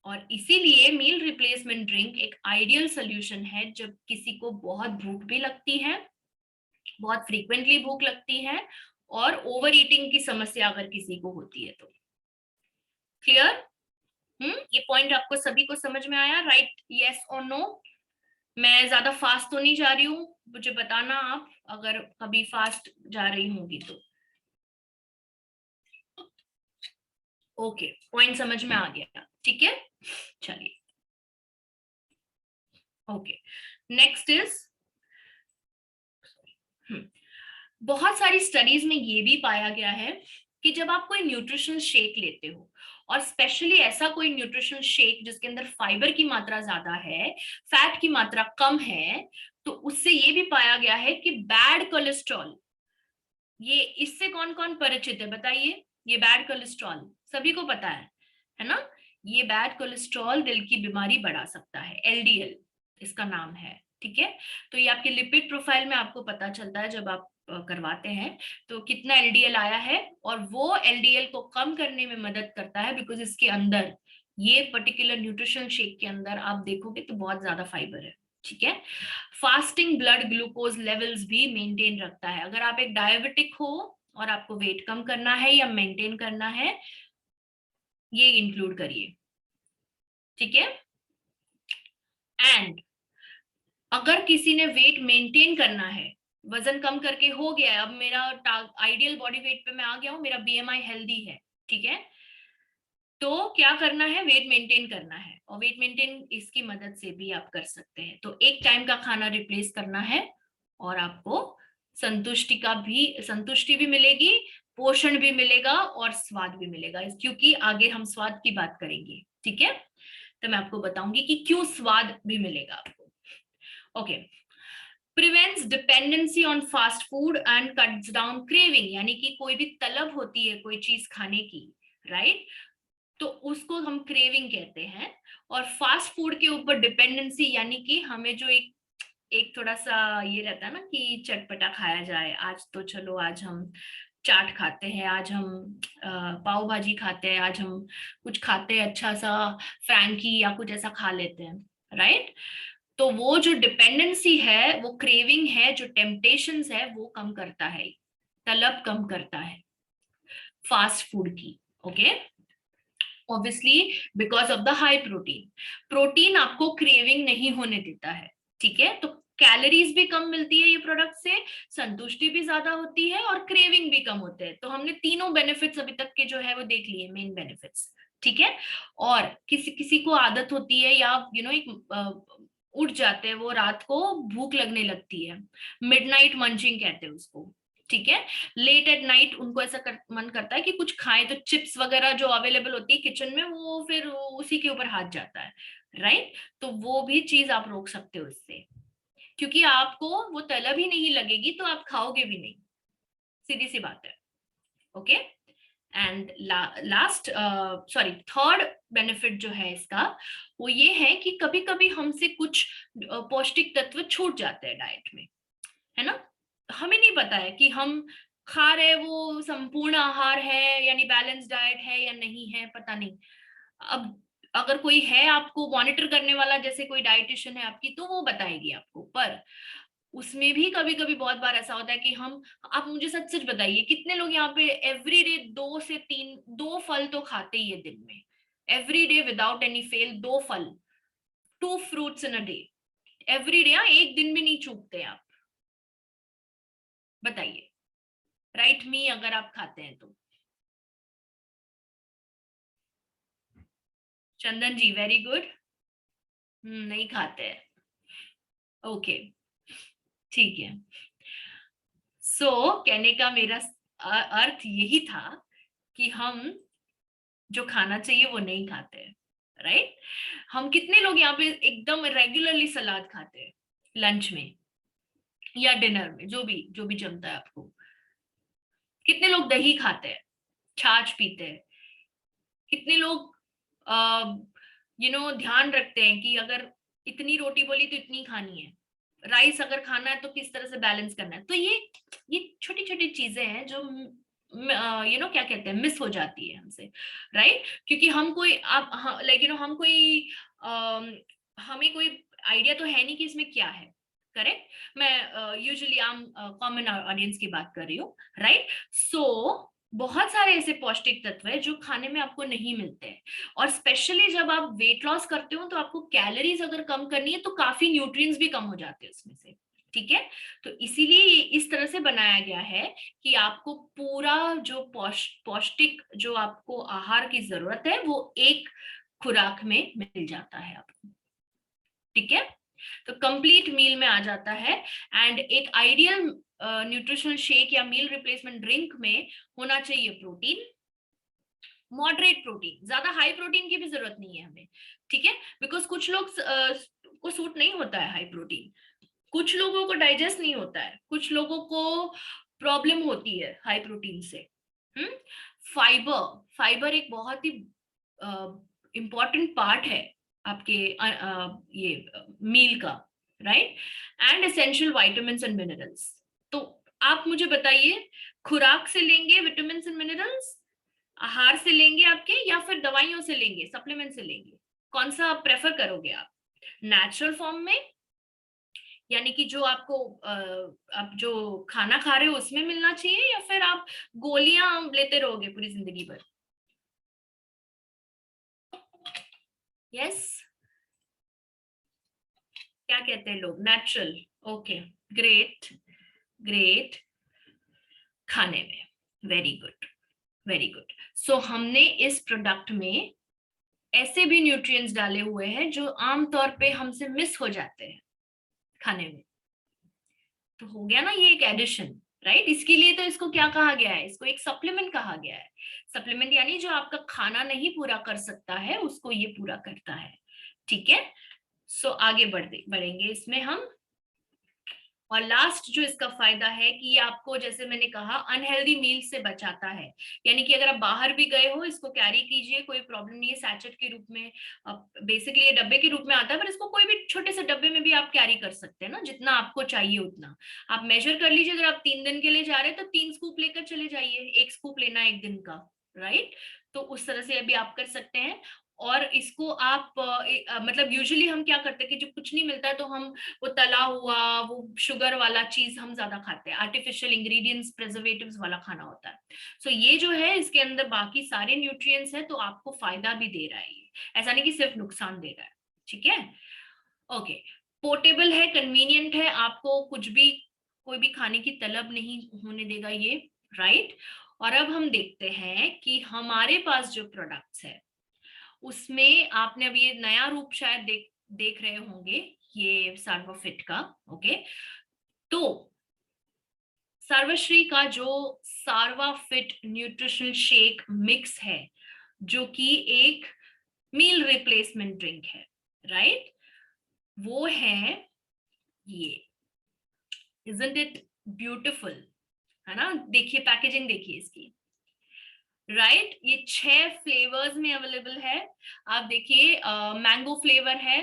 और इसीलिए मील रिप्लेसमेंट ड्रिंक एक आइडियल सोल्यूशन है जब किसी को बहुत भूख भी लगती है, बहुत फ्रीक्वेंटली भूख लगती है, और ओवर ईटिंग की समस्या अगर किसी को होती है तो। क्लियर? ये पॉइंट आपको सभी को समझ में आया? राइट, यस और नो? मैं ज्यादा फास्ट तो नहीं जा रही हूँ, मुझे बताना आप अगर कभी फास्ट जा रही होंगी तो। ओके, पॉइंट समझ में आ गया, ठीक है। चलिए, ओके, नेक्स्ट इज बहुत सारी स्टडीज में ये भी पाया गया है कि जब आप कोई न्यूट्रिशनल शेक लेते हो, और स्पेशली ऐसा कोई न्यूट्रिशनल शेक जिसके अंदर फाइबर की मात्रा ज्यादा है, फैट की मात्रा कम है, तो उससे ये भी पाया गया है कि बैड कोलेस्ट्रॉल, ये इससे कौन कौन परिचित है बताइए? ये बैड कोलेस्ट्रॉल सभी को पता है ना? ये बैड कोलेस्ट्रॉल दिल की बीमारी बढ़ा सकता है, एलडीएल इसका नाम है, ठीक है। तो ये आपके लिपिड प्रोफाइल में आपको पता चलता है जब आप करवाते हैं तो कितना एलडीएल आया है, और वो एलडीएल को कम करने में मदद करता है, बिकॉज इसके अंदर ये पर्टिकुलर न्यूट्रिशन शेक के अंदर आप देखोगे तो बहुत ज्यादा फाइबर है, ठीक है। फास्टिंग ब्लड ग्लूकोज लेवल्स भी मेंटेन रखता है। अगर आप एक डायबिटिक हो और आपको वेट कम करना है या मेंटेन करना है, ये इंक्लूड करिए, ठीक है। एंड अगर किसी ने वेट मेंटेन करना है, वजन कम करके हो गया है, अब मेरा आइडियल बॉडी वेट पे मैं आ गया हूं, मेरा बीएमआई हेल्दी है, ठीक है, तो क्या करना है, वेट मेंटेन करना है। और वेट मेंटेन इसकी मदद से भी आप कर सकते हैं। तो एक टाइम का खाना रिप्लेस करना है और आपको संतुष्टि भी मिलेगी, पोषण भी मिलेगा और स्वाद भी मिलेगा, क्योंकि आगे हम स्वाद की बात करेंगे, ठीक है। तो मैं आपको बताऊंगी कि क्यों स्वाद भी मिलेगा आपको। Okay, prevents dependency on fast food and cuts down craving, यानी कि कोई भी तलब होती है कोई चीज खाने की, राइट, तो उसको हम क्रेविंग कहते हैं। और फास्ट फूड के ऊपर डिपेंडेंसी यानी कि हमें जो एक थोड़ा सा ये रहता है ना कि चटपटा खाया जाए, आज तो चलो आज हम चाट खाते हैं, आज हम पाव भाजी खाते हैं, आज हम कुछ खाते हैं अच्छा सा फ्रैंकी या कुछ ऐसा खा लेते हैं, राइट। तो वो जो डिपेंडेंसी है, वो क्रेविंग है, जो टेम्पटेशंस है वो कम करता है, तलब कम करता है फास्ट फूड की। Okay, obviously because of the high protein, protein आपको क्रेविंग नहीं होने देता है, ठीक है। तो कैलोरीज भी कम मिलती है ये प्रोडक्ट से, संतुष्टि भी ज्यादा होती है और क्रेविंग भी कम होते हैं। तो हमने तीनों बेनिफिट्स अभी तक के जो है वो देख लिए, मेन बेनिफिट्स, ठीक है। और किसी किसी को आदत होती है या एक उठ जाते हैं वो, रात को भूख लगने लगती है, मिडनाइट मंचिंग कहते हैं उसको, ठीक है। लेट एट नाइट उनको ऐसा मन करता है कि कुछ खाएं, तो चिप्स वगैरह जो अवेलेबल होती है किचन में, वो फिर उसी के ऊपर हाथ जाता है, राइट। तो वो भी चीज आप रोक सकते हो इससे, क्योंकि आपको वो तलब ही नहीं लगेगी तो आप खाओगे भी नहीं, सीधी सी बात है। Okay, and last sorry third benefit जो है इसका, वो ये है कि कभी कभी हमसे कुछ पौष्टिक तत्व छूट जाते हैं डाइट में, है ना। हमें नहीं पता है कि हम खा रहे वो संपूर्ण आहार है यानी बैलेंस डाइट है या नहीं है, पता नहीं। अब अगर कोई है आपको मॉनिटर करने वाला, जैसे कोई डाइटिशियन है आपकी, तो वो बताएगी आपको। पर उसमें भी कभी कभी बहुत बार ऐसा होता है कि आप मुझे सच सच बताइए, कितने लोग यहाँ पे एवरी डे 2 फल तो खाते ही है दिन में, every day without any fail 2 फल, 2 fruits in a day, every day, एक दिन भी नहीं चूकते आप, बताइए, राइट मी, अगर आप खाते हैं तो। चंदन जी वेरी गुड, नहीं खाते हैं, ओके, ठीक है। सो कहने का मेरा अर्थ यही था कि हम जो खाना चाहिए वो नहीं खाते हैं, राइट। हम कितने लोग यहाँ पे एकदम रेगुलरली सलाद खाते हैं लंच में या डिनर में, जो भी जमता है आपको। कितने लोग दही खाते हैं, छाछ पीते हैं। कितने लोग ध्यान रखते हैं कि अगर इतनी रोटी बोली तो इतनी खानी है, राइस अगर खाना है तो किस तरह से बैलेंस करना है। तो ये छोटी छोटी चीजें हैं जो क्या कहते हैं, मिस हो जाती है हमसे, राइट। क्योंकि हम कोई आप हम कोई हमें कोई आइडिया तो है नहीं कि इसमें क्या है, करेक्ट। मैं यूजुअली आम कॉमन ऑडियंस की बात कर रही हूँ, राइट। सो बहुत सारे ऐसे पौष्टिक तत्व है जो खाने में आपको नहीं मिलते हैं। और स्पेशली जब आप वेट लॉस करते हो तो आपको कैलोरीज अगर कम करनी है तो काफी न्यूट्रिएंट्स भी कम हो जाते हैं उसमें से, ठीक है। तो इसीलिए ये इस तरह से बनाया गया है कि आपको पूरा जो पौष्टिक जो आपको आहार की जरूरत है वो एक खुराक में मिल जाता है आपको, ठीक है। तो कंप्लीट मील में आ जाता है। एंड एक आइडियल न्यूट्रिशनल शेक या मील रिप्लेसमेंट ड्रिंक में होना चाहिए प्रोटीन, मॉडरेट प्रोटीन, ज्यादा हाई प्रोटीन की भी जरूरत नहीं है हमें, ठीक है। बिकॉज कुछ लोग को सूट नहीं होता है हाई प्रोटीन, कुछ लोगों को डाइजेस्ट नहीं होता है, कुछ लोगों को प्रॉब्लम होती है हाई प्रोटीन से। फाइबर, फाइबर एक बहुत ही इंपॉर्टेंट पार्ट है आपके ये मील का, right. And essential vitamins and minerals. तो आप मुझे बताइए, खुराक से लेंगे विटामिन एंड मिनरल्स, आहार से लेंगे आपके, या फिर दवाइयों से लेंगे, सप्लीमेंट से लेंगे, कौन सा आप प्रेफर करोगे आप? नेचुरल फॉर्म में, यानी कि जो आपको आप जो खाना खा रहे हो उसमें मिलना चाहिए, या फिर आप गोलियां लेते रहोगे पूरी जिंदगी भर? यस, क्या कहते हैं लोग, नेचुरल, ओके, ग्रेट ग्रेट, खाने में, वेरी गुड वेरी गुड। सो हमने इस प्रोडक्ट में ऐसे भी न्यूट्रिएंट्स डाले हुए हैं जो आमतौर पे हमसे मिस हो जाते हैं खाने में, तो हो गया ना ये एक एडिशन, राइट। इसके लिए तो इसको क्या कहा गया है, इसको एक सप्लीमेंट कहा गया है। सप्लीमेंट यानी जो आपका खाना नहीं पूरा कर सकता है उसको ये पूरा करता है, ठीक है। सो आगे बढ़ेंगे इसमें हम। और लास्ट जो इसका फायदा है कि ये आपको, जैसे मैंने कहा, अनहेल्दी मील से बचाता है। यानी कि अगर आप बाहर भी गए हो, इसको कैरी कीजिए, कोई प्रॉब्लम नहीं है। सैचेट के रूप में, बेसिकली ये डब्बे के रूप में आता है, पर इसको कोई भी छोटे से डब्बे में भी आप कैरी कर सकते हैं ना, जितना आपको चाहिए उतना। आप मेजर कर लीजिए, अगर आप 3 दिन के लिए जा रहे हैं तो 3 स्कूप लेकर चले जाइए, 1 स्कूप लेना 1 दिन का, राइट। तो उस तरह से अभी आप कर सकते हैं। और इसको आप मतलब यूजुअली हम क्या करते हैं कि जब कुछ नहीं मिलता है तो हम वो तला हुआ, वो शुगर वाला चीज हम ज्यादा खाते हैं, आर्टिफिशियल इंग्रेडिएंट्स, प्रिजर्वेटिव्स वाला खाना होता है। सो ये जो है, इसके अंदर बाकी सारे न्यूट्रिएंट्स हैं, तो आपको फायदा भी दे रहा है ये, ऐसा नहीं कि सिर्फ नुकसान दे रहा है, ठीक है। ओके, पोर्टेबल है, कन्वीनियंट है, आपको कुछ भी, कोई भी खाने की तलब नहीं होने देगा ये, राइट। और अब हम देखते हैं कि हमारे पास जो प्रोडक्ट्स है उसमें आपने अभी ये नया रूप शायद देख रहे होंगे, ये सर्वोफिट का। ओके, तो सर्वश्री का जो सर्वाफिट न्यूट्रिशनल शेक मिक्स है, जो कि एक मील रिप्लेसमेंट ड्रिंक है, राइट, वो है ये। इजंट इट ब्यूटिफुल, है ना। देखिए पैकेजिंग, देखिए इसकी, राइट। ये 6 फ्लेवर्स में अवेलेबल है। आप देखिए, मैंगो फ्लेवर है,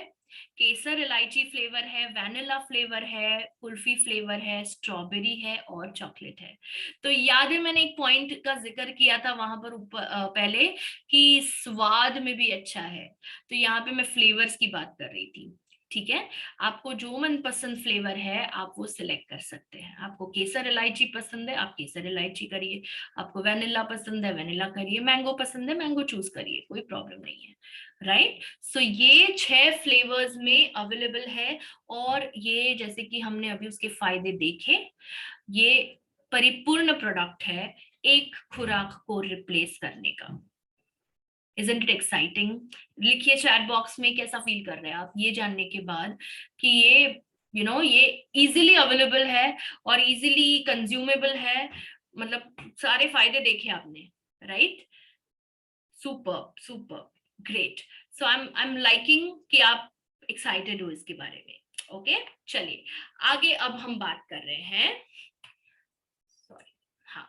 केसर इलायची फ्लेवर है, वैनिला फ्लेवर है, कुल्फी फ्लेवर है, स्ट्रॉबेरी है और चॉकलेट है। तो याद है मैंने एक पॉइंट का जिक्र किया था वहां पर पहले, कि स्वाद में भी अच्छा है। तो यहाँ पे मैं फ्लेवर्स की बात कर रही थी, ठीक है। आपको जो मनपसंद फ्लेवर है आप वो सिलेक्ट कर सकते हैं। आपको केसर इलायची पसंद है, आप केसर इलायची करिए। आपको वेनिला पसंद है, वेनिला करिए। मैंगो पसंद है, मैंगो चूज करिए, कोई प्रॉब्लम नहीं है, राइट। सो ये 6 फ्लेवर्स में अवेलेबल है। और ये, जैसे कि हमने अभी उसके फायदे देखे, ये परिपूर्ण प्रोडक्ट है एक खुराक को रिप्लेस करने का। Isn't it exciting? लिखिए चैट बॉक्स में कैसा फील कर रहे हैं आप ये जानने के बाद कि ये ये इजीली अवेलेबल है और इजीली कंज्यूमेबल है। मतलब सारे फायदे देखे आपने, right. Super super, great. So I am liking कि आप एक्साइटेड हो इसके बारे में। ओके, चलिए आगे अब हम बात कर रहे हैं। सॉरी, हाँ।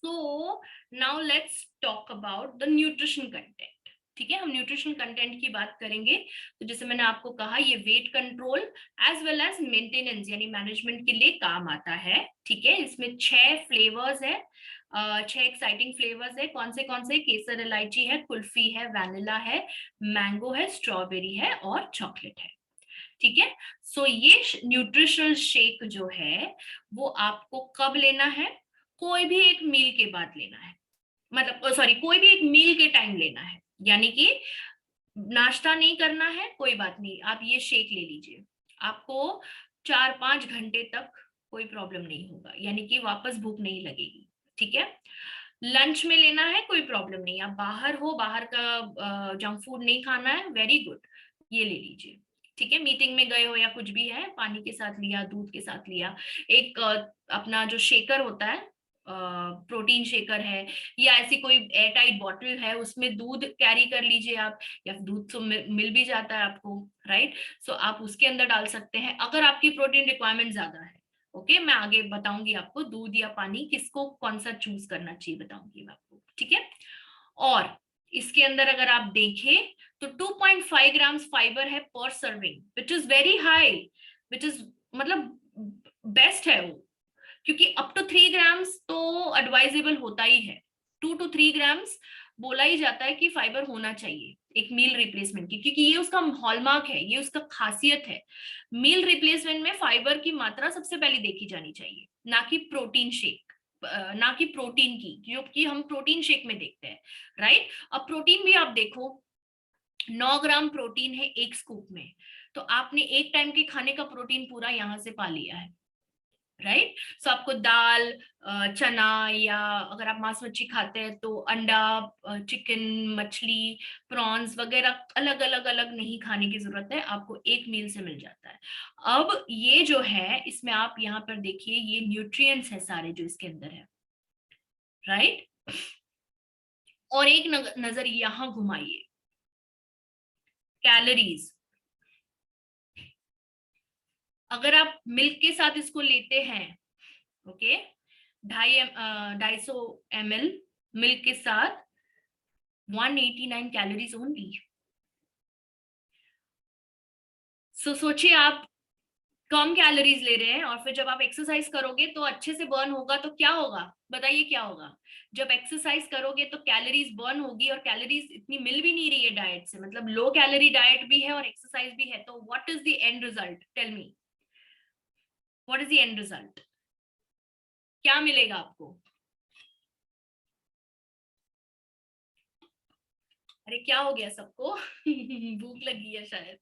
So now let's talk about the nutrition content. ठीक है, हम न्यूट्रिशन कंटेंट की बात करेंगे। तो जैसे मैंने आपको कहा, ये weight control as well as maintenance यानी मैनेजमेंट के लिए काम आता है। ठीक है, इसमें 6 फ्लेवर्स है, 6 एक्साइटिंग फ्लेवर्स है। कौन से? केसर इलायची है, कुल्फी है, वैनिला है, मैंगो है, स्ट्रॉबेरी है और चॉकलेट है। ठीक है, सो ये न्यूट्रिशनल शेक जो है वो आपको कब लेना है? कोई भी एक मील के बाद लेना है, मतलब सॉरी, कोई भी एक मील के टाइम लेना है। यानी कि नाश्ता नहीं करना है, कोई बात नहीं, आप ये शेक ले लीजिए। आपको 4-5 घंटे तक कोई प्रॉब्लम नहीं होगा, यानी कि वापस भूख नहीं लगेगी। ठीक है, लंच में लेना है, कोई प्रॉब्लम नहीं। आप बाहर हो, बाहर का जंक फूड नहीं खाना है, वेरी गुड, ये ले लीजिए। ठीक है, मीटिंग में गए हो या कुछ भी है, पानी के साथ लिया, दूध के साथ लिया, एक अपना जो शेकर होता है, प्रोटीन शेकर है, या ऐसी कोई एयर टाइट बॉटल है उसमें दूध कैरी कर लीजिए आप, या दूध तो मिल भी जाता है आपको, राइट। सो आप उसके अंदर डाल सकते हैं अगर आपकी प्रोटीन रिक्वायरमेंट ज्यादा है। ओके, मैं आगे बताऊंगी आपको दूध या पानी किसको कौन सा चूज करना चाहिए, बताऊंगी मैं आपको। ठीक है, और इसके अंदर अगर आप देखें तो 2.5 ग्राम्स फाइबर है पर serving, which is very high, which is मतलब बेस्ट है वो, क्योंकि अप टू 3 ग्राम्स तो एडवाइजेबल होता ही है। 2 to 3 ग्राम्स बोला ही जाता है कि फाइबर होना चाहिए एक मील रिप्लेसमेंट की, क्योंकि ये उसका हॉलमार्क है, ये उसका खासियत है। मील रिप्लेसमेंट में फाइबर की मात्रा सबसे पहले देखी जानी चाहिए, ना कि प्रोटीन शेक, ना कि प्रोटीन की, क्योंकि हम प्रोटीन शेक में देखते हैं, राइट। अब प्रोटीन भी आप देखो, 9 ग्राम प्रोटीन है एक स्कूप में, तो आपने एक टाइम के खाने का प्रोटीन पूरा यहां से पा लिया है। राइट। सो आपको दाल, चना, या अगर आप मांस मच्छी खाते हैं तो अंडा, चिकन, मछली, प्रॉन्स वगैरह अलग अलग अलग नहीं खाने की जरूरत है, आपको एक मील से मिल जाता है। अब ये जो है इसमें आप यहाँ पर देखिए ये न्यूट्रिएंट्स है सारे जो इसके अंदर है, राइट। और एक नजर यहां घुमाइए, कैलोरीज। अगर आप मिल्क के साथ इसको लेते हैं, ओके, 250 ml मिल्क के साथ 189 कैलोरीज ओनली। सो सोचिए आप कम कैलोरीज ले रहे हैं और फिर जब आप एक्सरसाइज करोगे तो अच्छे से बर्न होगा, तो क्या होगा बताइए क्या होगा? जब एक्सरसाइज करोगे तो कैलोरीज बर्न होगी, और कैलोरीज इतनी मिल भी नहीं रही है डाइट से, मतलब लो कैलोरी डाइट भी है और एक्सरसाइज भी है, तो what is the end result? Tell me, what is the end result? क्या मिलेगा आपको? अरे क्या हो गया सबको? भूख लगी है शायद।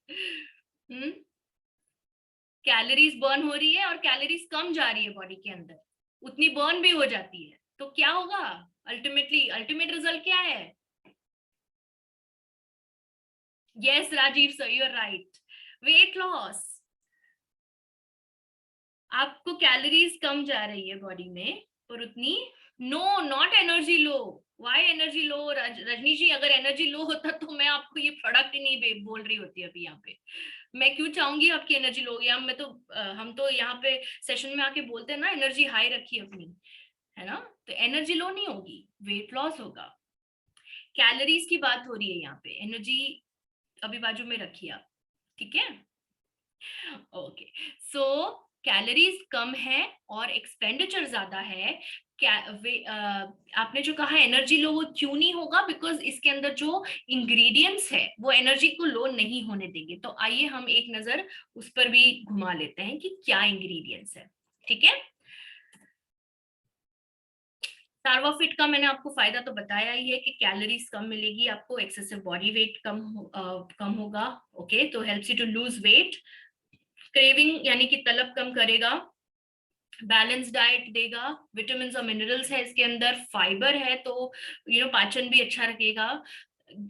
कैलोरीज बर्न हो रही है और कैलोरीज कम जा रही है बॉडी के अंदर, उतनी बर्न भी हो जाती है, तो क्या होगा अल्टीमेटली? अल्टीमेट रिजल्ट क्या है? Yes Rajiv sir, you are right, weight loss. आपको कैलोरीज कम जा रही है बॉडी में और उतनी, no not energy low. Why energy low? Rajni ji, अगर एनर्जी लो होता तो मैं आपको ये प्रोडक्ट ही नहीं बोल रही होती अभी यहाँ पे। मैं क्यों चाहूंगी आपकी एनर्जी लो? या मैं तो हम तो यहाँ पे सेशन में आके बोलते हैं ना एनर्जी हाई रखी अपनी, है ना? तो एनर्जी लो नहीं होगी, वेट लॉस होगा। कैलोरीज की बात हो रही है यहाँ पे, एनर्जी अभी बाजू में रखिए आप, ठीक है? ओके, सो कैलोरीज कम है और एक्सपेंडिचर ज्यादा है। आपने जो कहा एनर्जी लो, वो क्यों नहीं होगा? बिकॉज इसके अंदर जो इंग्रेडिएंट्स है वो एनर्जी को लो नहीं होने देंगे। तो आइए हम एक नजर उस पर भी घुमा लेते हैं कि क्या इंग्रेडिएंट्स है, ठीक है? टार्वाफिट का मैंने आपको फायदा तो बताया ही है कि कैलोरीज कम मिलेगी आपको, एक्सेसिव बॉडी वेट कम होगा, ओके, तो helps you to lose weight. Craving यानी कि तलब कम करेगा, बैलेंस डाइट देगा, विटामिन और मिनरल्स है इसके अंदर, फाइबर है तो पाचन भी अच्छा रखेगा,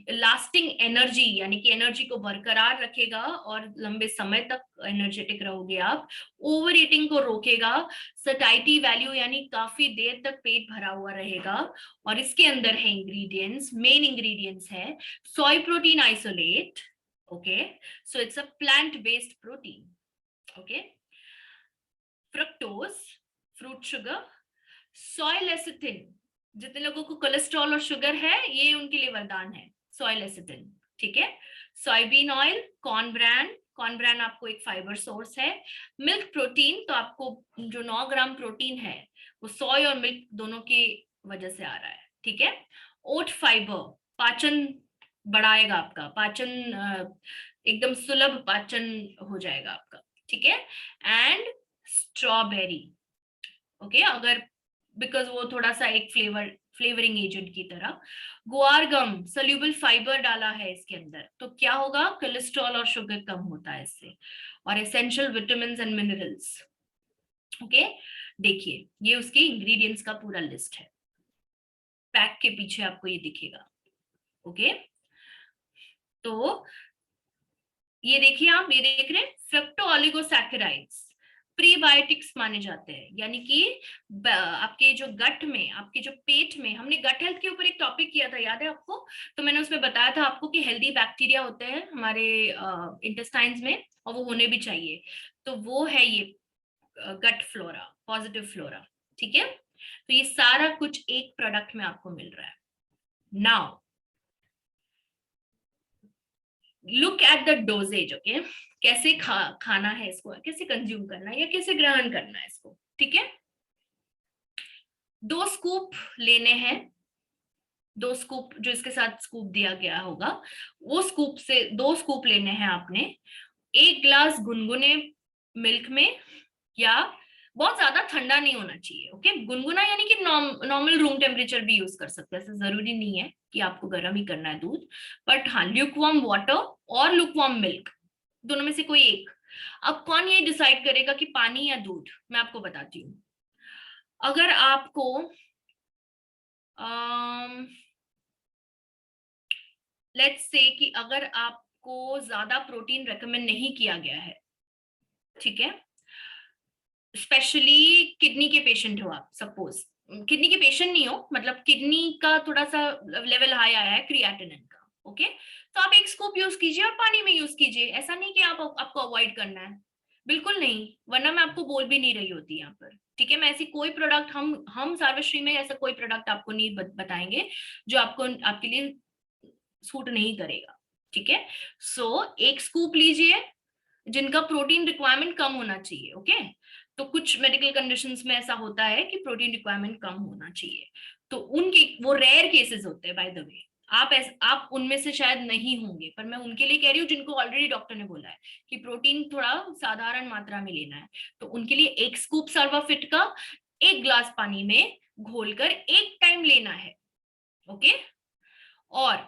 लास्टिंग एनर्जी यानी कि एनर्जी को बरकरार रखेगा और लंबे समय तक एनर्जेटिक रहोगे आप, ओवर ईटिंग को रोकेगा, सटाइटी वैल्यू यानी काफी देर तक पेट भरा हुआ रहेगा, और इसके अंदर है इंग्रेडिएंट्स, मेन इंग्रेडिएंट्स है सोय protein isolate, okay, so it's a plant based protein, okay, fructose fruit sugar, soy lecithin, जितने लोगों को कोलेस्ट्रॉल और शुगर है ये उनके लिए वरदान है, सोय लेसिथिन, ठीक है, सोयाबीन ऑयल, कॉर्न ब्रैन आपको एक फाइबर सोर्स है, मिल्क प्रोटीन, तो आपको जो 9 ग्राम प्रोटीन है वो सोय और मिल्क दोनों की वजह से आ रहा है, ठीक है, ओट फाइबर पाचन बढ़ाएगा आपका, पाचन एकदम सुलभ पाचन हो जाएगा आपका, ठीक है, एंड स्ट्रॉबेरी, ओके, अगर बिकॉज वो थोड़ा सा एक फ्लेवरिंग एजेंट की तरह, गुआर गम सोल्यूबल फाइबर डाला है इसके अंदर, तो क्या होगा? कोलेस्ट्रॉल और शुगर कम होता है इससे, और essential vitamin and minerals, okay. देखिए ये उसके इंग्रेडिएंट्स का पूरा लिस्ट है, पैक के पीछे आपको ये दिखेगा, ओके। तो ये देखिए आप, ये देख रहे हैं फ्रक्टो ओलिगोसैकेराइड्स प्रीबायोटिक्स माने जाते हैं, यानी कि आपके जो गट में, आपके जो पेट में, हमने गट हेल्थ के ऊपर एक टॉपिक किया था, याद है आपको? तो मैंने उसमें बताया था आपको कि हेल्दी बैक्टीरिया होते हैं हमारे इंटेस्टाइन्स में और वो होने भी चाहिए, तो वो है ये गट फ्लोरा, पॉजिटिव फ्लोरा, ठीक है। तो ये सारा कुछ एक प्रोडक्ट में आपको मिल रहा है। Now look at the dosages, okay, कैसे खाना है इसको, कैसे कंज्यूम करना है या कैसे ग्रहण करना है इसको, ठीक है। 2 स्कूप लेने हैं, 2 स्कूप जो इसके साथ स्कूप दिया गया होगा, वो स्कूप से 2 स्कूप लेने हैं आपने, 1 ग्लास गुनगुने मिल्क में, या बहुत ज्यादा ठंडा नहीं होना चाहिए, ओके, गुनगुना यानी कि नॉर्मल रूम टेम्परेचर भी यूज कर सकते हैं, ऐसा जरूरी नहीं है कि आपको गर्म ही करना है दूध, बट हाँ ल्यूकवार्म वाटर और लुकवार्म मिल्क दोनों में से कोई एक, अब कौन ये डिसाइड करेगा कि पानी या दूध? मैं आपको बताती हूँ। अगर आपको लेट्स से कि अगर आपको ज्यादा प्रोटीन रेकमेंड नहीं किया गया है, ठीक है, स्पेशली किडनी के पेशेंट हो आप, सपोज किडनी के पेशेंट नहीं हो, मतलब किडनी का थोड़ा सा लेवल हाई आया है क्रिएटिनिन का, ओके, तो आप एक स्कूप यूज कीजिए और पानी में यूज कीजिए। ऐसा नहीं कि आपको अवॉइड करना है, बिल्कुल नहीं, वरना मैं आपको बोल भी नहीं रही होती यहाँ पर, ठीक है। मैं ऐसी कोई प्रोडक्ट, हम सर्वश्री में ऐसा कोई प्रोडक्ट आपको नहीं बताएंगे जो आपके लिए सूट नहीं करेगा, ठीक है। सो एक स्कूप लीजिए जिनका प्रोटीन रिक्वायरमेंट कम होना चाहिए, ओके। तो कुछ मेडिकल कंडीशंस में ऐसा होता है कि प्रोटीन रिक्वायरमेंट कम होना चाहिए, तो उनके वो रेयर केसेस होते हैं बाय द वे। आप उनमें से शायद नहीं होंगे, पर मैं उनके लिए कह रही हूँ जिनको ऑलरेडी डॉक्टर ने बोला है कि प्रोटीन थोड़ा साधारण मात्रा में लेना है, तो उनके लिए एक स्कूप सर्वाफिट का 1 ग्लास पानी में घोलकर एक टाइम लेना है, ओके। और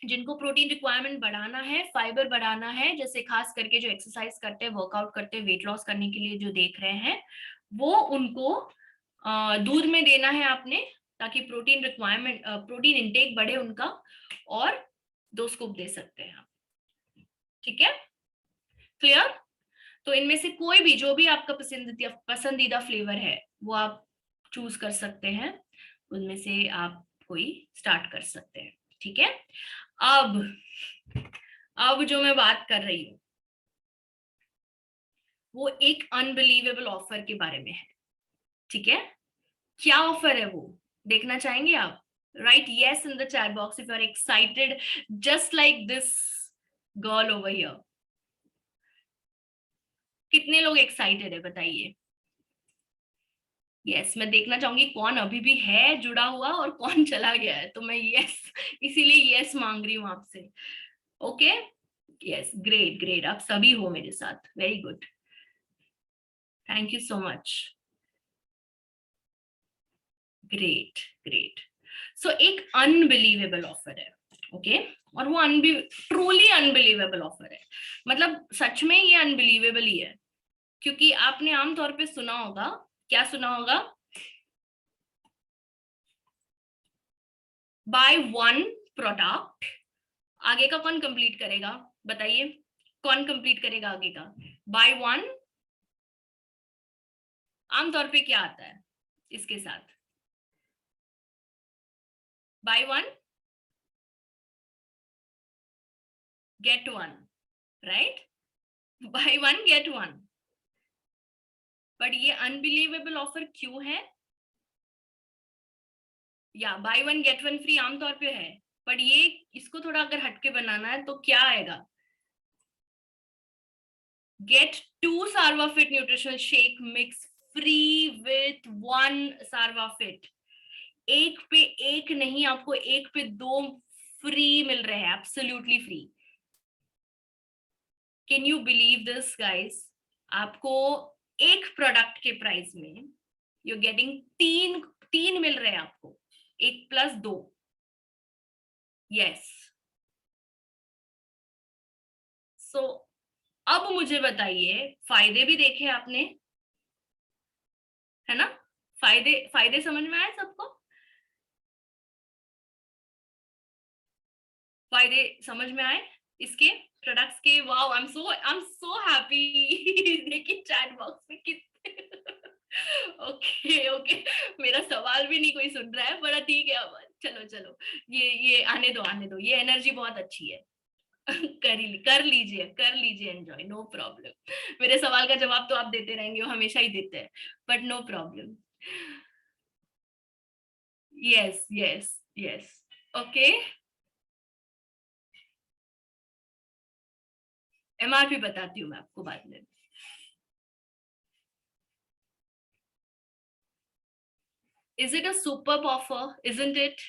जिनको प्रोटीन रिक्वायरमेंट बढ़ाना है, फाइबर बढ़ाना है, जैसे खास करके जो एक्सरसाइज करते हैं, वर्कआउट करते हैं, वेट लॉस करने के लिए जो देख रहे हैं, वो उनको दूध में देना है आपने, ताकि प्रोटीन रिक्वायरमेंट, प्रोटीन इंटेक बढ़े उनका, और 2 स्कूप दे सकते हैं आप, ठीक है, क्लियर। तो इनमें से कोई भी, जो भी आपका पसंदीदा फ्लेवर है, वो आप चूज कर सकते हैं, उनमें से आप कोई स्टार्ट कर सकते हैं, ठीक है। अब जो मैं बात कर रही हूँ वो एक अनबिलीवेबल ऑफर के बारे में है, ठीक है। क्या ऑफर है वो देखना चाहेंगे आप? Right yes in the chat box if you are excited just like this girl over here. कितने लोग एक्साइटेड है बताइए? यस मैं देखना चाहूंगी कौन अभी भी है जुड़ा हुआ और कौन चला गया है, तो मैं यस इसीलिए यस मांग रही हूँ आपसे, ओके। यस ग्रेट ग्रेट, आप सभी हो मेरे साथ, very good, thank you so much, great great. So एक अनबिलीवेबल ऑफर है, ओके, और वो ट्रूली अनबिलीवेबल ऑफर है, मतलब सच में ये अनबिलीवेबल ही है, क्योंकि आपने आमतौर पे सुना होगा, क्या सुना होगा, बाय 1 प्रोडक्ट। आगे का कौन कंप्लीट करेगा बताइए, कौन कंप्लीट करेगा आगे का? बाय 1, आमतौर पे क्या आता है इसके साथ? Buy 1 get 1, right, buy 1 get 1। But ये अनबिलीवेबल ऑफर क्यों है? या बाय 1 गेट 1 फ्री आमतौर पे है, पर ये इसको थोड़ा अगर हटके बनाना है तो क्या आएगा? Get 2 Sarvafit nutritional shake mix free with 1 Sarvafit. एक पे एक नहीं, आपको एक पे 2 फ्री मिल रहे हैं, absolutely free. Can you believe this guys? आपको एक प्रोडक्ट के प्राइस में यू गेटिंग तीन मिल रहे हैं आपको, 1 + 2। यस, सो अब मुझे बताइए, फायदे भी देखे आपने, है ना? फायदे फायदे समझ में आए सबको? फायदे समझ में आए इसके प्रोडक्ट्स के? Wow, I am so happy. देखिए चैट बॉक्स में कितने ओके ओके, मेरा सवाल भी नहीं कोई सुन रहा है, बड़ा ठीक है। अब चलो चलो, ये आने दो, ये एनर्जी बहुत अच्छी है। कर लीजिए एंजॉय, नो प्रॉब्लम। मेरे सवाल का जवाब तो आप देते रहेंगे, वो हमेशा ही देते हैं, but no problem. Yes yes yes, okay. MRP बताती हूँ मैं आपको बाद में। Is it a superb offer? Isn't it?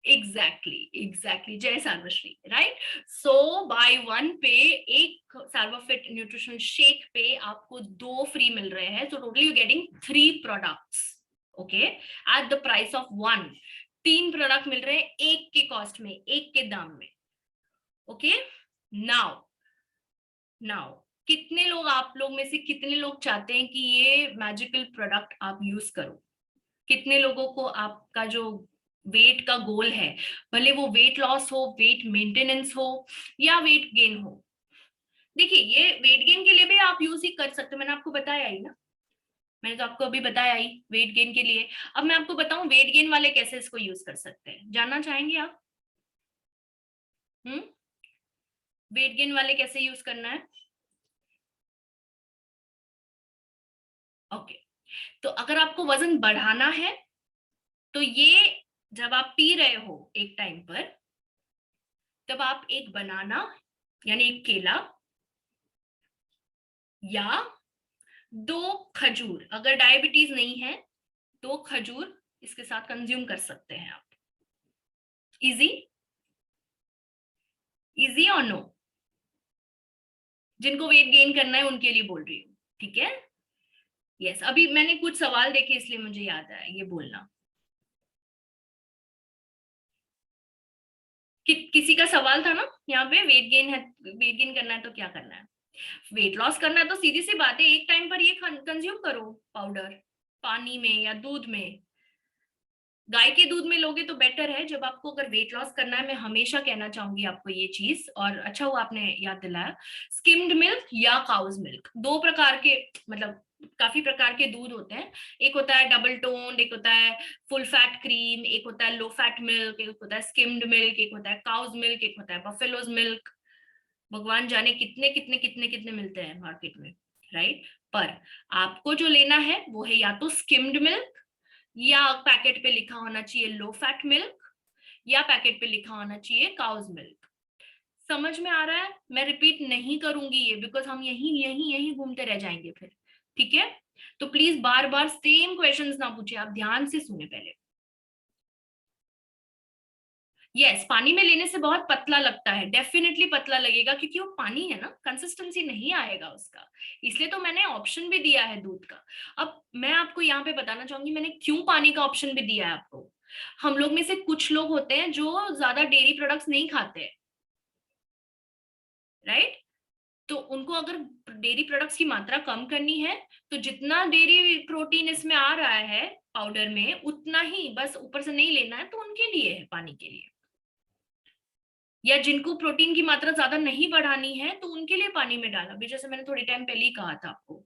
Exactly. जय सर्वश्री, राइट। सो बाय 1 पे, एक सर्वाफिट न्यूट्रिशनल शेक पे आपको 2 फ्री मिल रहे हैं, so totally you're getting 3 products, okay, at the price of 1। 3 product मिल रहे हैं एक के कॉस्ट में, एक के दाम में, ओके, नाउ कितने लोग, आप लोग में से कितने लोग चाहते हैं कि ये मैजिकल प्रोडक्ट आप यूज करो? कितने लोगों को आपका जो वेट का गोल है, भले वो वेट लॉस हो, वेट मेंटेनेंस हो या वेट गेन हो, देखिए ये वेट गेन के लिए भी आप यूज ही कर सकते हो, मैंने आपको बताया ही ना, मैंने तो आपको अभी बताया ही वेट गेन के लिए। अब मैं आपको बताऊं वेट गेन वाले कैसे इसको यूज कर सकते हैं, जानना चाहेंगे आप? वेट गेन वाले कैसे यूज करना है? ओके, तो अगर आपको वजन बढ़ाना है तो ये जब आप पी रहे हो एक टाइम पर, तब आप एक बनाना यानी एक केला या 2 खजूर, अगर डायबिटीज नहीं है 2 खजूर इसके साथ कंज्यूम कर सकते हैं आप। इजी, इजी और नो? जिनको वेट गेन करना है उनके लिए बोल रही हूँ, ठीक है? यस, अभी मैंने कुछ सवाल देखे इसलिए मुझे याद आया ये बोलना। किसी का सवाल था ना यहाँ पे, वेट गेन है, वेट गेन करना है तो क्या करना है? वेट लॉस करना है तो सीधी सी बात है, एक टाइम पर ये कंज्यूम करो पाउडर, पानी में या दूध में। गाय के दूध में लोगे तो बेटर है। जब आपको अगर वेट लॉस करना है, मैं हमेशा कहना चाहूंगी आपको ये चीज, और अच्छा हुआ आपने याद दिलाया, स्किम्ड मिल्क या काउज मिल्क, 2 प्रकार के, मतलब काफी प्रकार के दूध होते हैं। एक होता है डबल टोन, एक होता है फुल फैट क्रीम, एक होता है लो फैट मिल्क, एक होता है स्किम्ड मिल्क, एक होता है काउज मिल्क, एक होता है बफेलोज मिल्क। भगवान जाने कितने कितने कितने कितने मिलते हैं मार्केट में, राइट? पर आपको जो लेना है वो है या तो स्किम्ड मिल्क, या पैकेट पे लिखा होना चाहिए लो फैट मिल्क, या पैकेट पे लिखा होना चाहिए काउज मिल्क। समझ में आ रहा है? मैं रिपीट नहीं करूंगी ये, बिकॉज हम यही यही यही घूमते रह जाएंगे फिर, ठीक है? तो please bar bar same questions ना पूछिए, आप ध्यान से सुने पहले। यस, पानी में लेने से बहुत पतला लगता है, डेफिनेटली पतला लगेगा, क्योंकि वो पानी है ना, कंसिस्टेंसी नहीं आएगा उसका, इसलिए तो मैंने ऑप्शन भी दिया है दूध का। अब मैं आपको यहाँ पे बताना चाहूंगी मैंने क्यों पानी का ऑप्शन भी दिया है आपको। हम लोग में से कुछ लोग होते हैं जो ज्यादा डेयरी प्रोडक्ट्स नहीं खाते, राइट? तो उनको अगर डेयरी प्रोडक्ट्स की मात्रा कम करनी है, तो जितना डेयरी प्रोटीन इसमें आ रहा है पाउडर में, उतना ही बस, ऊपर से नहीं लेना है, तो उनके लिए है, पानी के लिए। या जिनको प्रोटीन की मात्रा ज्यादा नहीं बढ़ानी है, तो उनके लिए पानी में डाला भी, जैसे मैंने थोड़ी टाइम पहले ही कहा था आपको।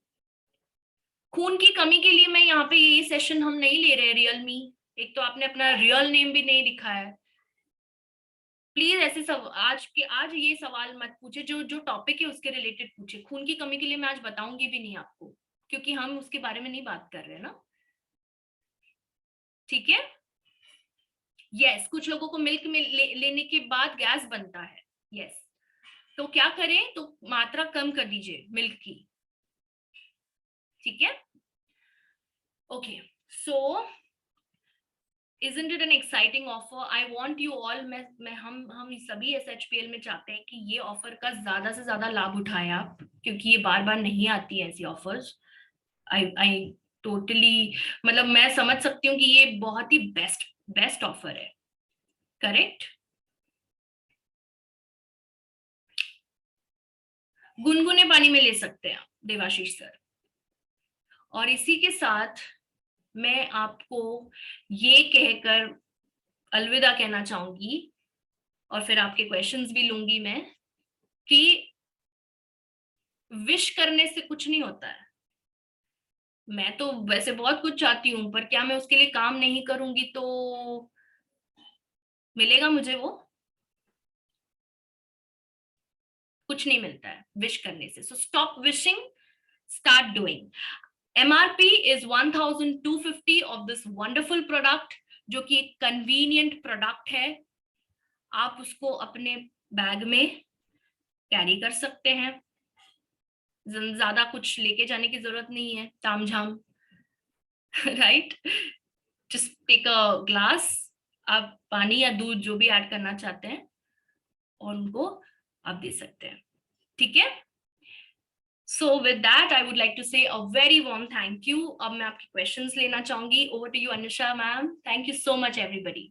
खून की कमी के लिए मैं यहाँ पे ये सेशन हम नहीं ले रहे रियल मी, एक तो आपने अपना रियल नेम भी नहीं लिखा है। प्लीज ऐसे सब आज ये सवाल मत पूछे, जो जो टॉपिक है उसके रिलेटेड पूछे। खून की कमी के लिए मैं आज बताऊंगी भी नहीं आपको, क्योंकि हम उसके बारे में नहीं बात कर रहे ना, ठीक है? यस, कुछ लोगों को मिल्क में लेने के बाद गैस बनता है। यस, तो क्या करें, तो मात्रा कम कर दीजिए मिल्क की, ठीक है? Okay, so isn't it an exciting offer? I want you all, मैं हम सभी SHPL में चाहते हैं कि ये ऑफर का ज्यादा से ज्यादा लाभ उठाएं आप, क्योंकि ये बार बार नहीं आती है ऐसी ऑफर्स। आई टोटली, मतलब मैं समझ सकती हूँ कि ये बहुत ही बेस्ट बेस्ट ऑफर है, करेक्ट? गुनगुने पानी में ले सकते हैं आप देवाशीष सर। और इसी के साथ मैं आपको ये कहकर अलविदा कहना चाहूंगी, और फिर आपके क्वेश्चंस भी लूंगी मैं, कि विश करने से कुछ नहीं होता है। मैं तो वैसे बहुत कुछ चाहती हूँ, पर क्या मैं उसके लिए काम नहीं करूंगी तो मिलेगा मुझे वो? कुछ नहीं मिलता है विश करने से। So stop wishing, start doing. MRP is 1250 of this wonderful product, जो कि एक कन्वीनियंट प्रोडक्ट है। आप उसको अपने बैग में कैरी कर सकते हैं, ज्यादा कुछ लेके जाने की जरूरत नहीं है तामझाम, right? Just take a glass, आप पानी या दूध जो भी ऐड करना चाहते हैं, और उनको आप दे सकते हैं, ठीक है? So with that, I would like to say a very warm thank you. अब मैं आपके questions लेना चाहूंगी. Over to you, Anusha ma'am. Thank you so much, everybody.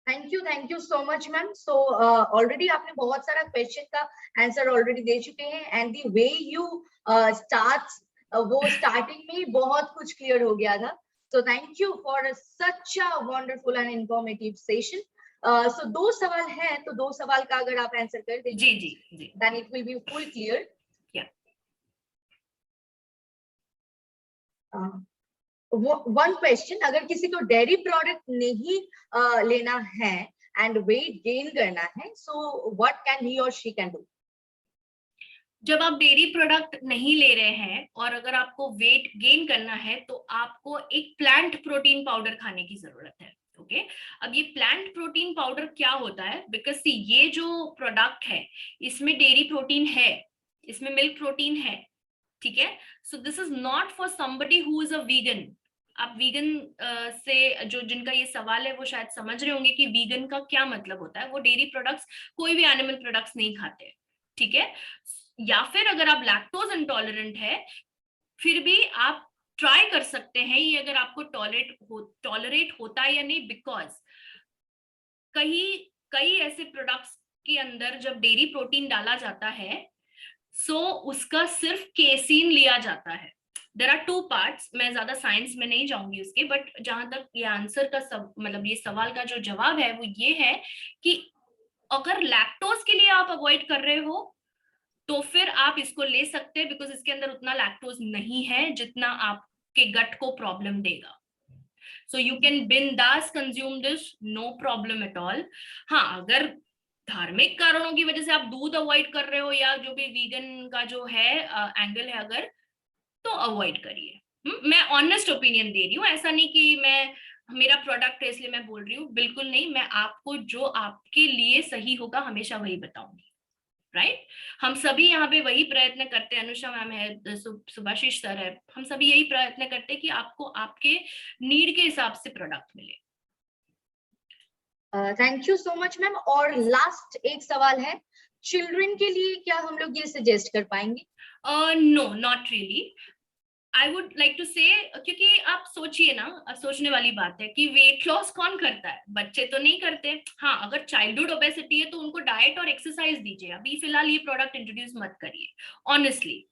Thank you so much ma'am. So already आपने बहुत सारा question का answer already दे चुके हैं, and the way you start, वो स्टार्टिंग में ही बहुत कुछ क्लियर हो गया था. So thank you for such a wonderful and informative session. So 2 सवाल है, तो 2 सवाल का अगर आप आंसर कर दीजिए, जी जी जी, then it will be full clear. One question, अगर किसी को डेयरी प्रोडक्ट नहीं लेना है एंड वेट गेन करना है, सो व्हाट कैन ही और शी कैन डू? जब आप डेयरी प्रोडक्ट नहीं ले रहे हैं और अगर आपको वेट गेन करना है तो आपको एक प्लांट प्रोटीन पाउडर खाने की जरूरत है. ओके, अब ये प्लांट प्रोटीन पाउडर क्या होता है? बिकॉज ये जो प्रोडक्ट है इसमें डेयरी प्रोटीन है, इसमें मिल्क प्रोटीन है, ठीक है. So this is not for somebody who is a vegan. आप वीगन से जो जिनका ये सवाल है वो शायद समझ रहे होंगे कि वीगन का क्या मतलब होता है. वो डेयरी प्रोडक्ट्स, कोई भी एनिमल प्रोडक्ट्स नहीं खाते, ठीक है. या फिर अगर आप लैक्टोज इंटॉलरेंट है, फिर भी आप ट्राई कर सकते हैं ये अगर आपको टॉलरेट होता है या नहीं. बिकॉज कई ऐसे प्रोडक्ट्स के अंदर जब डेयरी प्रोटीन डाला जाता है सो उसका सिर्फ केसीन लिया जाता है. There are 2 parts. मैं ज्यादा साइंस में नहीं जाऊंगी उसके, बट जहां तक ये आंसर का मतलब ये सवाल का जो जवाब है वो ये है कि अगर लैक्टोज के लिए आप अवॉइड कर रहे हो तो फिर आप इसको ले सकते हैं, बिकॉज इसके अंदर उतना लैक्टोज नहीं है जितना आपके गट को प्रॉब्लम देगा. सो यू कैन बिंदास consume this, no problem at all. हाँ, अगर धार्मिक कारणों की वजह से आप दूध अवॉइड कर रहे हो या जो भी वीगन का जो है एंगल है अगर, तो अवॉइड करिए. मैं ऑनेस्ट ओपिनियन दे रही हूँ, ऐसा नहीं कि मैं मेरा प्रोडक्ट है इसलिए मैं बोल रही हूँ, बिल्कुल नहीं. मैं आपको जो आपके लिए सही होगा हमेशा वही बताऊंगी, राइट. हम सभी यहाँ पे वही प्रयत्न करते हैं. अनुषा मैम है, सुभाषिश सर है, हम सभी यही प्रयत्न करते हैं कि आपको आपके नीड के हिसाब से प्रोडक्ट मिले. Thank you so much ma'am. और लास्ट एक सवाल है, चिल्ड्रन के लिए क्या हम लोग ये सजेस्ट कर पाएंगे? No, not really. I would like to say, क्योंकि आप सोचिए ना, सोचने वाली बात है कि वेट लॉस कौन करता है? बच्चे तो नहीं करते. हाँ, अगर चाइल्डहुड ओबेसिटी है तो उनको डाइट और एक्सरसाइज दीजिए. अभी फिलहाल ये प्रोडक्ट इंट्रोड्यूस मत करिए ऑनेस्टली.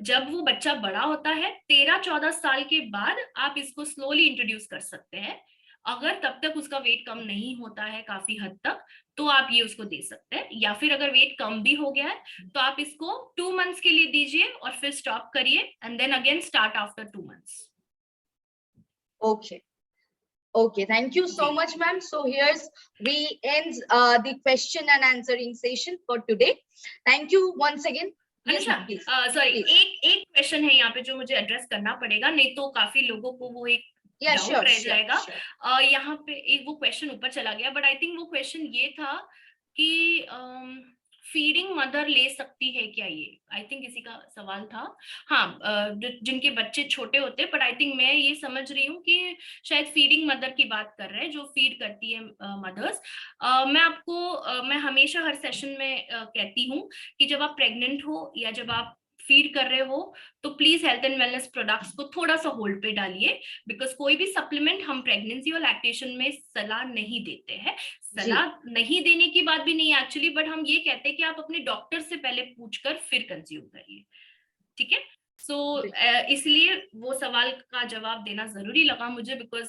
जब वो बच्चा बड़ा होता है 13-14 साल के बाद आप इसको स्लोली इंट्रोड्यूस कर सकते हैं. अगर तब तक उसका वेट कम नहीं होता है काफी हद तक तो आप ये उसको दे सकते हैं. या फिर अगर वेट कम भी हो गया है तो आप इसको 2 मंथ्स के लिए दीजिए और फिर स्टॉप करिए and then again start after 2 months. Okay, thank you so much ma'am. So here's we ends the question and answering session for today. Thank you once again. Anusha, sorry, एक क्वेश्चन है यहाँ पे जो मुझे एड्रेस करना पड़ेगा, नहीं तो काफी लोगों को वो एक डाउट रह जाएगा. यहाँ पे एक वो क्वेश्चन ऊपर चला गया, बट आई थिंक वो क्वेश्चन ये था कि फीडिंग मदर ले सकती है क्या? ये आई थिंक किसी का सवाल था. हाँ, जिनके बच्चे छोटे होते हैं, बट आई थिंक मैं ये समझ रही हूँ कि शायद फीडिंग मदर की बात कर रहे हैं, जो फीड करती है मदर्स. मैं हमेशा हर सेशन में कहती हूँ कि जब आप प्रेग्नेंट हो या जब आप फीड कर रहे हो तो please health and wellness products को थोड़ा सा होल्ड पे डालिए. बिकॉज कोई भी सप्लीमेंट हम प्रेगनेंसी और लैक्टेशन में सलाह नहीं देते हैं. सलाह नहीं देने की बात भी नहीं है एक्चुअली, बट हम ये कहते हैं कि आप अपने डॉक्टर से पहले पूछकर फिर कंज्यूम करिए, ठीक है. सो इसलिए वो सवाल का जवाब देना जरूरी लगा मुझे, बिकॉज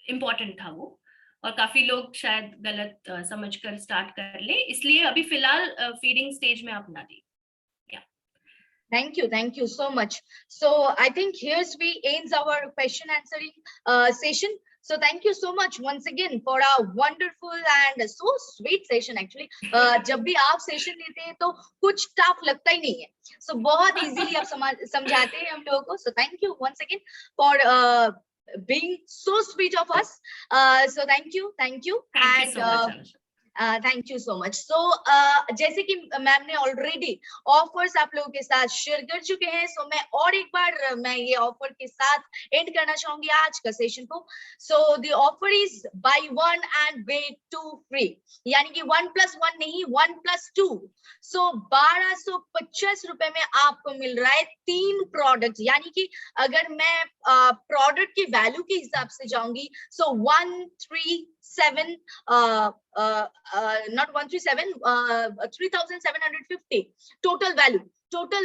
इम्पोर्टेंट था वो, और काफी लोग शायद गलत समझकर स्टार्ट कर ले, इसलिए अभी फिलहाल फीडिंग स्टेज में आप ना दें. Thank you so much. So I think here's we ends our question answering session. So thank you so much once again for a wonderful and so sweet session actually. जब भी आप session लेते हैं तो कुछ टफ लगता ही नहीं है. So बहुत easily आप समझाते हैं हम लोगों को. So thank you once again for being so sweet of us. So thank you. Thank you so much. Thank you so much. So जैसे कि मैम ने ऑलरेडी ऑफर्स आप लोगों के साथ शेयर कर चुके हैं, सो मैं और एक बार मैं ये ऑफर के साथ एंड करना चाहूंगी आज का सेशन को। So the offer is buy 1 and get 2 free, यानी कि 1+1 नहीं 1+2। सो 1250 रुपए में आपको मिल रहा है 3 प्रोडक्ट, यानी कि अगर मैं प्रोडक्ट की वैल्यू के हिसाब से जाऊंगी, सो 137 not 137, 3750 total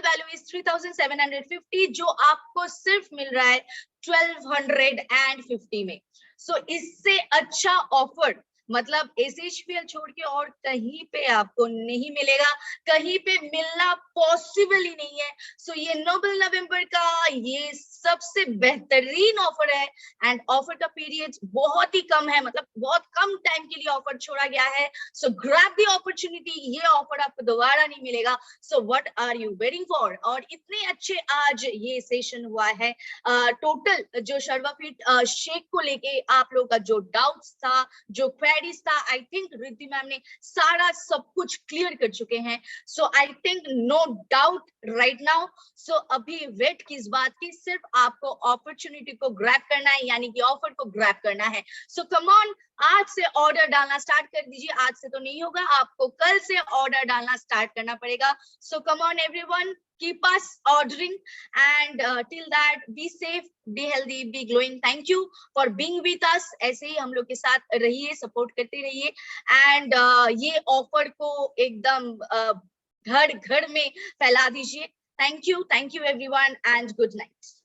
value is 3750, जो आपको सिर्फ मिल रहा है 1250 में। सो इससे अच्छा ऑफर मतलब एसएचपीएल छोड़ के और कहीं पे आपको नहीं मिलेगा, कहीं पे मिलना पॉसिबल ही नहीं है। सो ये नोबल नवंबर का ये सबसे बेहतरीन ऑफर है, एंड ऑफर का पीरियड बहुत ही कम है, मतलब बहुत कम टाइम के लिए ऑफर छोड़ा गया है। सो ग्रैब द अपॉर्चुनिटी, ये ऑफर आपको दोबारा नहीं मिलेगा। So what are you waiting for? और इतने अच्छे आज ये सेशन हुआ है, टोटल जो शर्वाफिट शेक को लेके आप लोगों का जो डाउट्स था, जो क्वेरीज था, आई थिंक रिद्धि मैम ने सारा सब कुछ क्लियर कर चुके हैं। So I think no doubt right now. So अभी वेट किस बात की, सिर्फ आपको अपॉर्चुनिटी को ग्रैब करना है, यानी कि ऑफर को ग्रैब करना है। सो कम ऑन, आज से ऑर्डर डालना स्टार्ट कर दीजिए। आज से तो नहीं होगा, आपको कल से ऑर्डर डालना स्टार्ट करना पड़ेगा। So come on everyone, keep us ordering, and till that be safe, be healthy, be glowing. Thank you for being with us. ऐसे ही हम लोग के साथ रहिए, सपोर्ट करते रहिए, एंड ये ऑफर को एकदम घर घर में फैला दीजिए। Thank you everyone, and good night.